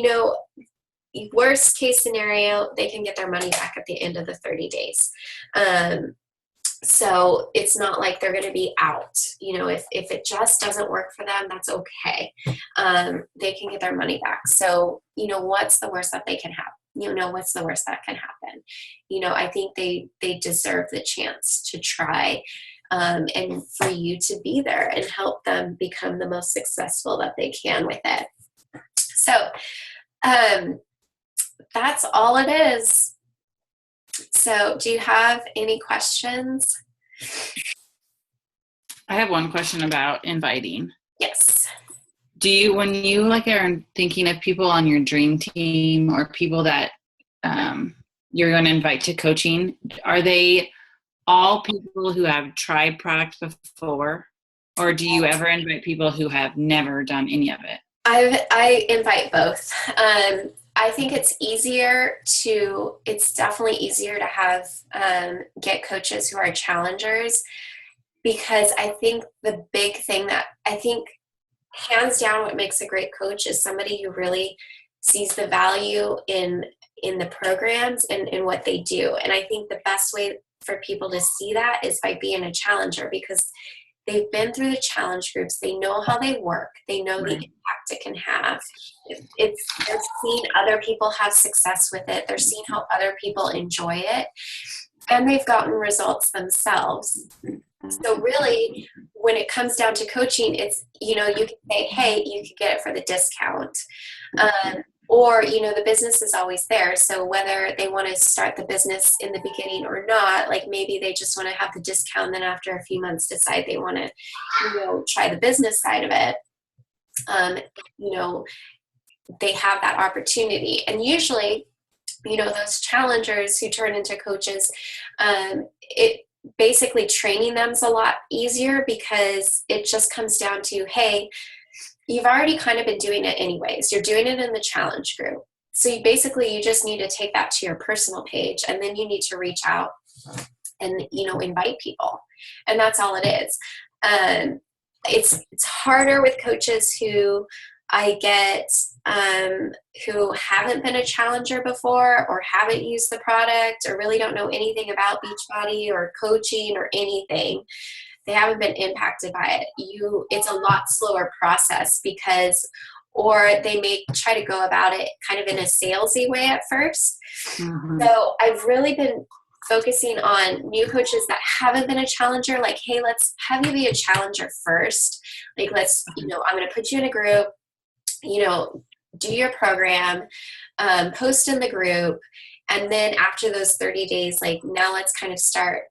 worst case scenario, they can get their money back at the end of the 30 days. So it's not like they're going to be out. If it just doesn't work for them, that's okay. They can get their money back. So, what's the worst that they can have? What's the worst that can happen? I think they deserve the chance to try, and for you to be there and help them become the most successful that they can with it. So that's all it is. So do you have any questions? I have one question about inviting. Yes. Do you, when you are thinking of people on your dream team or people that you're going to invite to coaching, are they all people who have tried product before, or do you ever invite people who have never done any of it? I invite both. I think it's definitely easier to have, get coaches who are challengers, because I think the big thing that I think hands down what makes a great coach is somebody who really sees the value in the programs and in what they do. And I think the best way for people to see that is by being a challenger, because they've been through the challenge groups. They know how they work. They know the impact it can have. They're seeing other people have success with it. They're seeing how other people enjoy it. And they've gotten results themselves. So really, when it comes down to coaching, it's, you can say, hey, you could get it for the discount. Or, the business is always there. So whether they want to start the business in the beginning or not, maybe they just want to have the discount, then after a few months decide they want to, try the business side of it. They have that opportunity. And usually, those challengers who turn into coaches, it basically training them's a lot easier, because it just comes down to, hey, you've already kind of been doing it anyways. You're doing it in the challenge group. So you just need to take that to your personal page, and then you need to reach out and, invite people. And that's all it is. It's harder with coaches who I get, who haven't been a challenger before, or haven't used the product, or really don't know anything about Beachbody or coaching or anything. They haven't been impacted by it. It's a lot slower process, or they may try to go about it kind of in a salesy way at first. Mm-hmm. So I've really been focusing on new coaches that haven't been a challenger, hey, let's have you be a challenger first. Let's, I'm going to put you in a group, do your program, post in the group. And then after those 30 days, now let's kind of start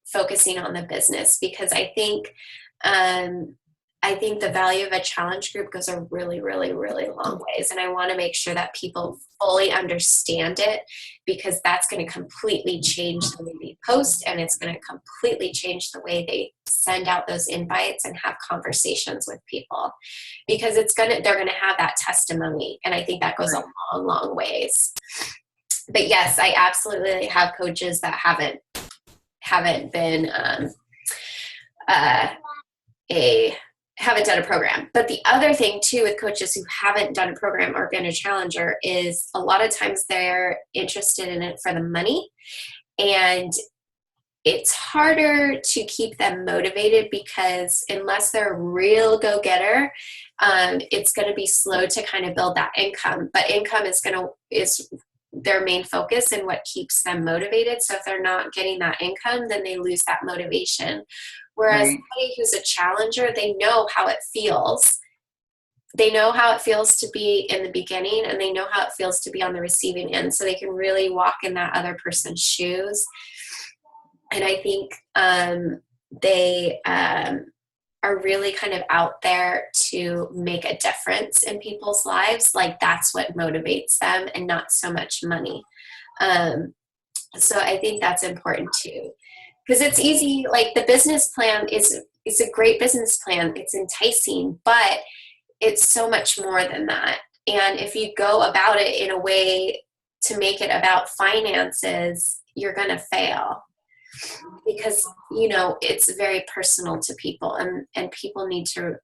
focusing on the business, because I think the value of a challenge group goes a really, really, really long ways. And I want to make sure that people fully understand it, because that's going to completely change the way they post, and it's going to completely change the way they send out those invites and have conversations with people, because they're going to have that testimony. And I think that goes a long, long ways. But yes, I absolutely have coaches that haven't been haven't done a program. But the other thing too with coaches who haven't done a program or been a challenger is a lot of times they're interested in it for the money, and it's harder to keep them motivated, because unless they're a real go-getter, it's going to be slow to kind of build that income. But income is their main focus and what keeps them motivated. So if they're not getting that income, then they lose that motivation. Whereas somebody who's a challenger, they know how it feels. They know how it feels to be in the beginning, and they know how it feels to be on the receiving end. So they can really walk in that other person's shoes. And I think they are really kind of out there to make a difference in people's lives. That's what motivates them, and not so much money. So I think that's important too, because it's easy. The business plan is a great business plan. It's enticing, but it's so much more than that. And if you go about it in a way to make it about finances, you're going to fail, because it's very personal to people, and people need to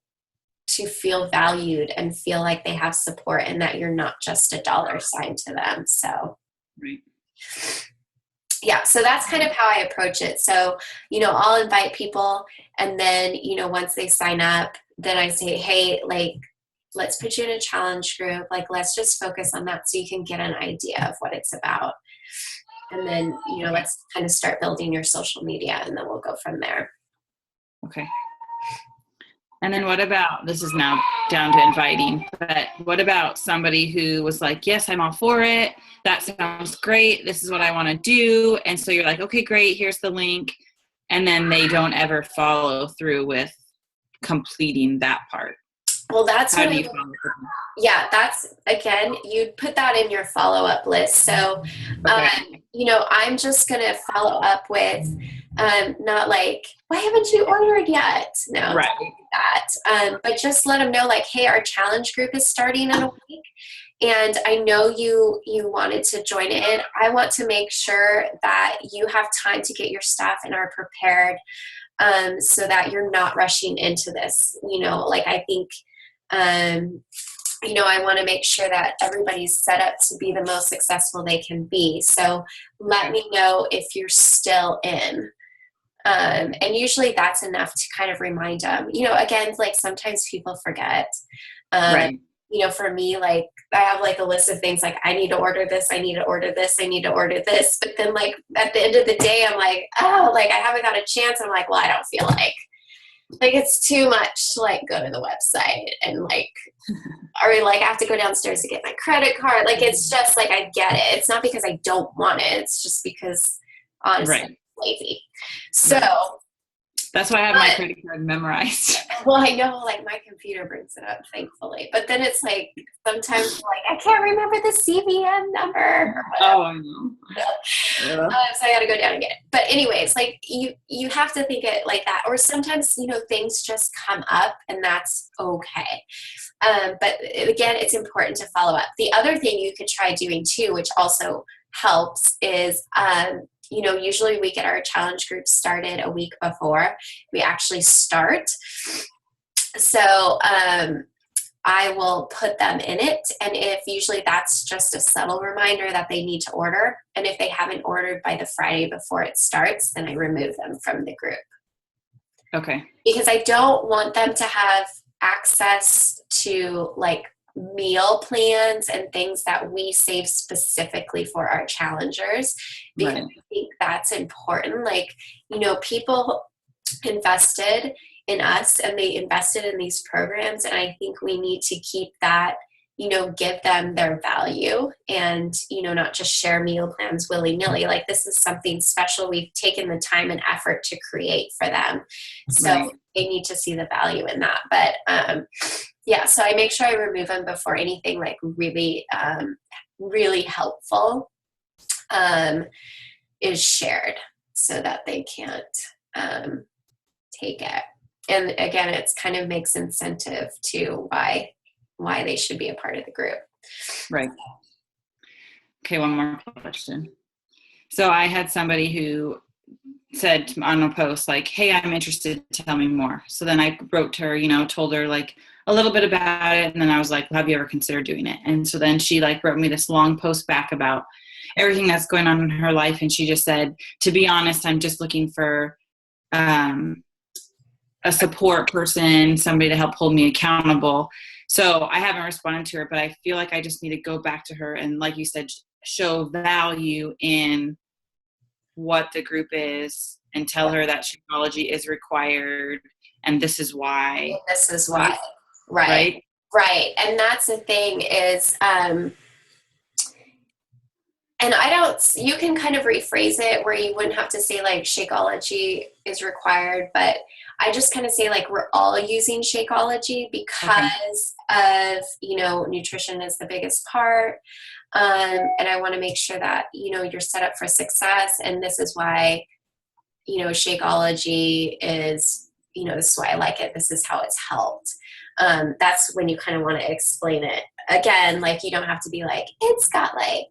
to feel valued and feel like they have support and that you're not just a dollar sign to them. So, Right. yeah, so that's kind of how I approach it. So, I'll invite people, and then, once they sign up, then I say, hey, like, let's put you in a challenge group. Like, let's just focus on that so you can get an idea of what it's about. And then, let's kind of start building your social media, and then we'll go from there. Okay. And then what about, this is now down to inviting, but what about somebody who was like, yes, I'm all for it. That sounds great. This is what I want to do. And so you're like, okay, great. Here's the link. And then they don't ever follow through with completing that part. Well, that's how do you follow through? Yeah, that's, again, you'd put that in your follow-up list. So, Okay. I'm just going to follow up with, not like, why haven't you ordered yet? No, Right. don't do that. But just let them know, like, hey, our challenge group is starting in a week. And I know you wanted to join in. I want to make sure that you have time to get your stuff and are prepared, so that you're not rushing into this. Like, I think, I want to make sure that everybody's set up to be the most successful they can be. So let me know if you're still in. And usually that's enough to kind of remind them. Again, like, sometimes people forget. Right. For me, like, I have like a list of things, like, I need to order this, I need to order this, I need to order this. But then, like, at the end of the day, I'm like, oh, like, I haven't got a chance. I'm like, well, I don't feel like it's too much to, like, go to the website and, like, or, like, I have to go downstairs to get my credit card. Like, it's just like, I get it. It's not because I don't want it. It's just because, honestly, I'm lazy. So that's why I have my credit card memorized. Well, I know, like, my computer brings it up, thankfully. But then it's like, sometimes, like, I can't remember the CVN number. Oh, I know. So I got to go down and get it. But anyways, like, you have to think it like that. Or sometimes, things just come up, and that's okay. But again, it's important to follow up. The other thing you could try doing too, which also helps, is usually we get our challenge group started a week before we actually start. So I will put them in it. And if usually that's just a subtle reminder that they need to order. And if they haven't ordered by the Friday before it starts, then I remove them from the group. Okay. Because I don't want them to have access to, like, meal plans and things that we save specifically for our challengers, because Right. I think that's important. Like, people invested in us and they invested in these programs, and I think we need to keep that, give them their value, and not just share meal plans willy-nilly. Like, this is something special we've taken the time and effort to create for them, so Right. they need to see the value in that. But yeah, so I make sure I remove them before anything, like, really really helpful is shared, so that they can't take it. And again, it's kind of makes incentive to why they should be a part of the group. Right. Okay, one more question. So I had somebody who said on a post, like, hey, I'm interested, tell me more. So then I wrote to her, told her, like, a little bit about it. And then I was like, well, have you ever considered doing it? And so then she, like, wrote me this long post back about everything that's going on in her life. And she just said, to be honest, I'm just looking for a support person, somebody to help hold me accountable. So I haven't responded to her, but I feel like I just need to go back to her and, like you said, show value in what the group is and tell her that Shakeology is required and this is why. This is why. Right. And that's the thing is, and you can kind of rephrase it where you wouldn't have to say, like, Shakeology is required, but I just kind of say, like, we're all using Shakeology because of, nutrition is the biggest part. And I want to make sure that, you're set up for success. And this is why, Shakeology is, this is why I like it. This is how it's helped. That's when you kind of want to explain it. Again, like, you don't have to be like, it's got, like,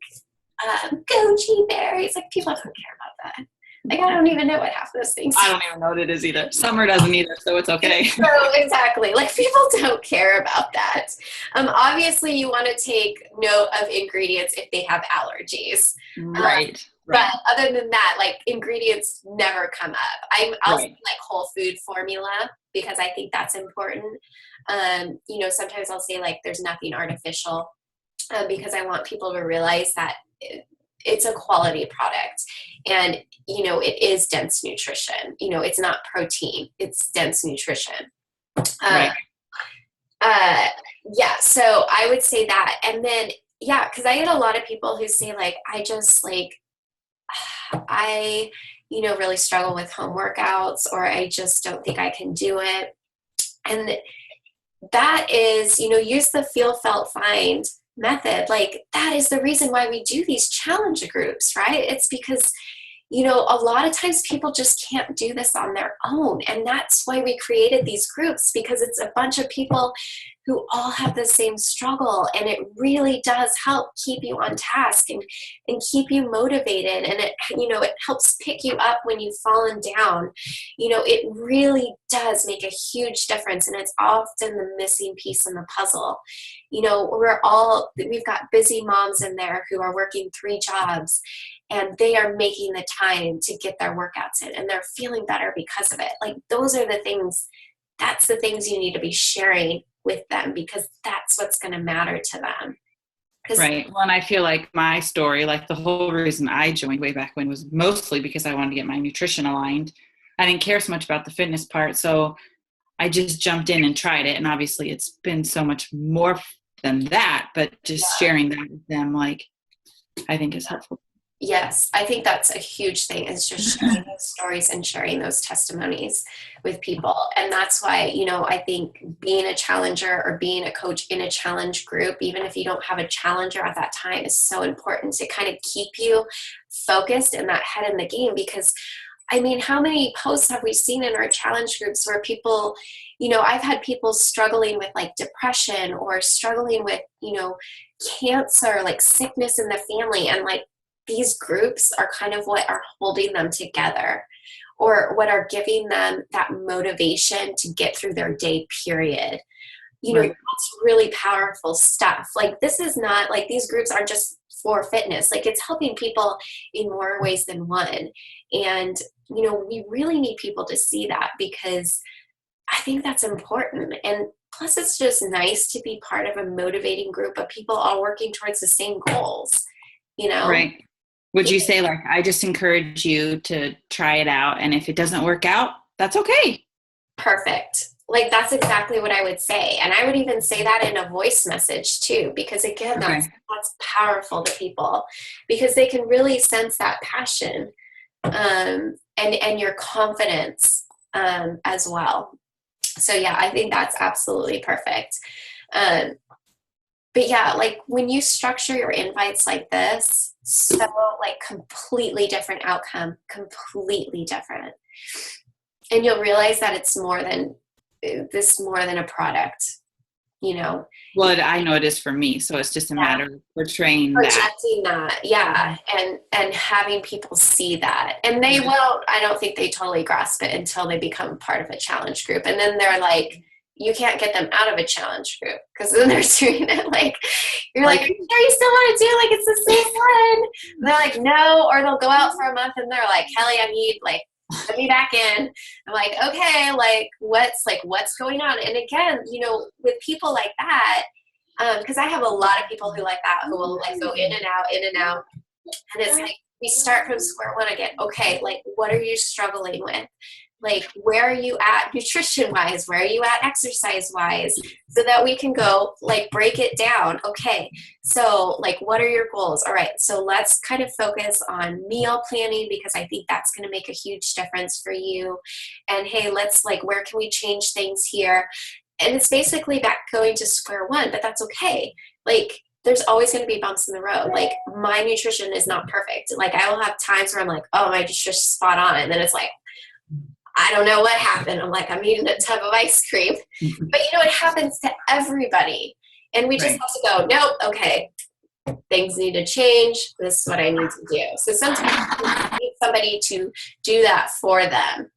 goji berries. Like, people don't care about that. Like, I don't even know what half those things I don't even know what it is either. Summer doesn't either, so it's okay. So exactly, like people don't care about that. Obviously, you want to take note of ingredients if they have allergies. Right. But other than that, like ingredients never come up. I'll say like whole food formula because I think that's important. Sometimes I'll say like there's nothing artificial because I want people to realize that it's a quality product and it is dense nutrition. It's not protein, it's dense nutrition. So I would say that. And then because I get a lot of people who say like I really struggle with home workouts, or I just don't think I can do it. And that is, use the feel, felt, find method. Like that is the reason why we do these challenge groups, right? It's because a lot of times people just can't do this on their own, and that's why we created these groups, because it's a bunch of people who all have the same struggle, and it really does help keep you on task and keep you motivated, and it helps pick you up when you've fallen down. It really does make a huge difference, and it's often the missing piece in the puzzle. We've got busy moms in there who are working 3 jobs, and they are making the time to get their workouts in, and they're feeling better because of it. Like that's the things you need to be sharing with them, because that's what's going to matter to them. Right. Well, and I feel like my story, like the whole reason I joined way back when, was mostly because I wanted to get my nutrition aligned. I didn't care so much about the fitness part. So I just jumped in and tried it. And obviously it's been so much more than that, but just sharing that with them, like, I think is helpful. Yes, I think that's a huge thing, is just sharing those stories and sharing those testimonies with people. And that's why, I think being a challenger or being a coach in a challenge group, even if you don't have a challenger at that time, is so important to kind of keep you focused and that head in the game. Because how many posts have we seen in our challenge groups where people, I've had people struggling with like depression or struggling with, cancer, like sickness in the family, and like these groups are kind of what are holding them together, or what are giving them that motivation to get through their day, period. That's really powerful stuff. Like, this is not like, these groups aren't just for fitness. Like, it's helping people in more ways than one. And, we really need people to see that, because I think that's important. And plus, it's just nice to be part of a motivating group of people all working towards the same goals, Right. Would you say, like, I just encourage you to try it out, and if it doesn't work out, that's okay? Perfect. Like, that's exactly what I would say. And I would even say that in a voice message too, because again, that's powerful to people, because they can really sense that passion, and your confidence, as well. So I think that's absolutely perfect. But like when you structure your invites like this, so like completely different outcome, completely different. And you'll realize that it's more than a product, Well, I know it is for me. So it's just a matter of portraying that. Yeah. And having people see that. And they won't, I don't think they totally grasp it until they become part of a challenge group. And then they're like, you can't get them out of a challenge group, because then they're doing it like, you're like, are you sure you still want to do like it's the same one? And they're like, no. Or they'll go out for a month and they're like, Kelly, I need like, let me back in. I'm like, okay, like what's going on? And again, with people like that, because I have a lot of people who like that, who will like go in and out, and it's like we start from square one again. Okay, like what are you struggling with? Like, where are you at nutrition wise? Where are you at exercise wise? So that we can go like break it down. Okay, so like, what are your goals? All right, so let's kind of focus on meal planning, because I think that's going to make a huge difference for you. And hey, let's like, where can we change things here? And it's basically back going to square one, but that's okay. Like, there's always going to be bumps in the road. Like, my nutrition is not perfect. Like, I will have times where I'm like, oh, my nutrition's spot on. And then it's like, I don't know what happened. I'm like, I'm eating a tub of ice cream. But it happens to everybody. And we just have to go, nope, okay, things need to change. This is what I need to do. So sometimes you need somebody to do that for them.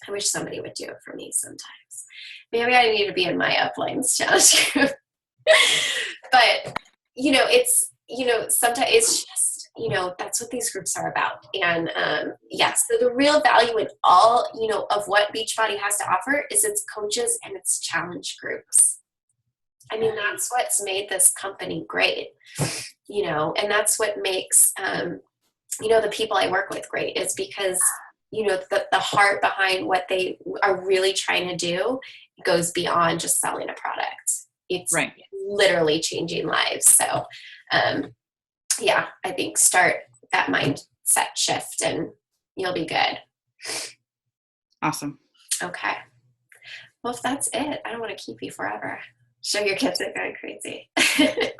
I wish somebody would do it for me sometimes. Maybe I need to be in my Uplines challenge group. But, sometimes it's just, that's what these groups are about. And so the real value in all, of what Beachbody has to offer is its coaches and its challenge groups. I mean, that's what's made this company great, and that's what makes, the people I work with great, is because, the heart behind what they are really trying to do goes beyond just selling a product. It's right. literally changing lives. So, I think start that mindset shift and you'll be good. Awesome. Okay. Well, if that's it, I don't want to keep you forever. Sure, your kids are going crazy.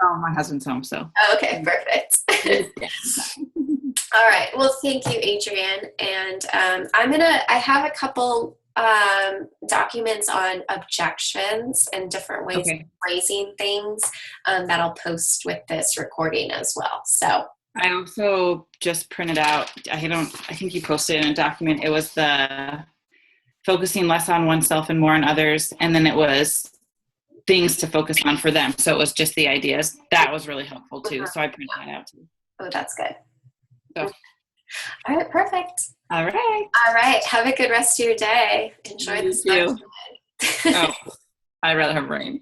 Oh, my husband's home, so. Okay, perfect. All right. Well, thank you, Adrienne. And I have a couple documents on objections and different ways of phrasing things that I'll post with this recording as well. So I also just printed out, I think you posted in a document, it was the focusing less on oneself and more on others. And then it was things to focus on for them. So it was just the ideas. That was really helpful too. So I printed that out too. Oh, that's good. So. All right, perfect. All right. All right. Have a good rest of your day. Enjoy the sun. Oh, I'd rather have rain.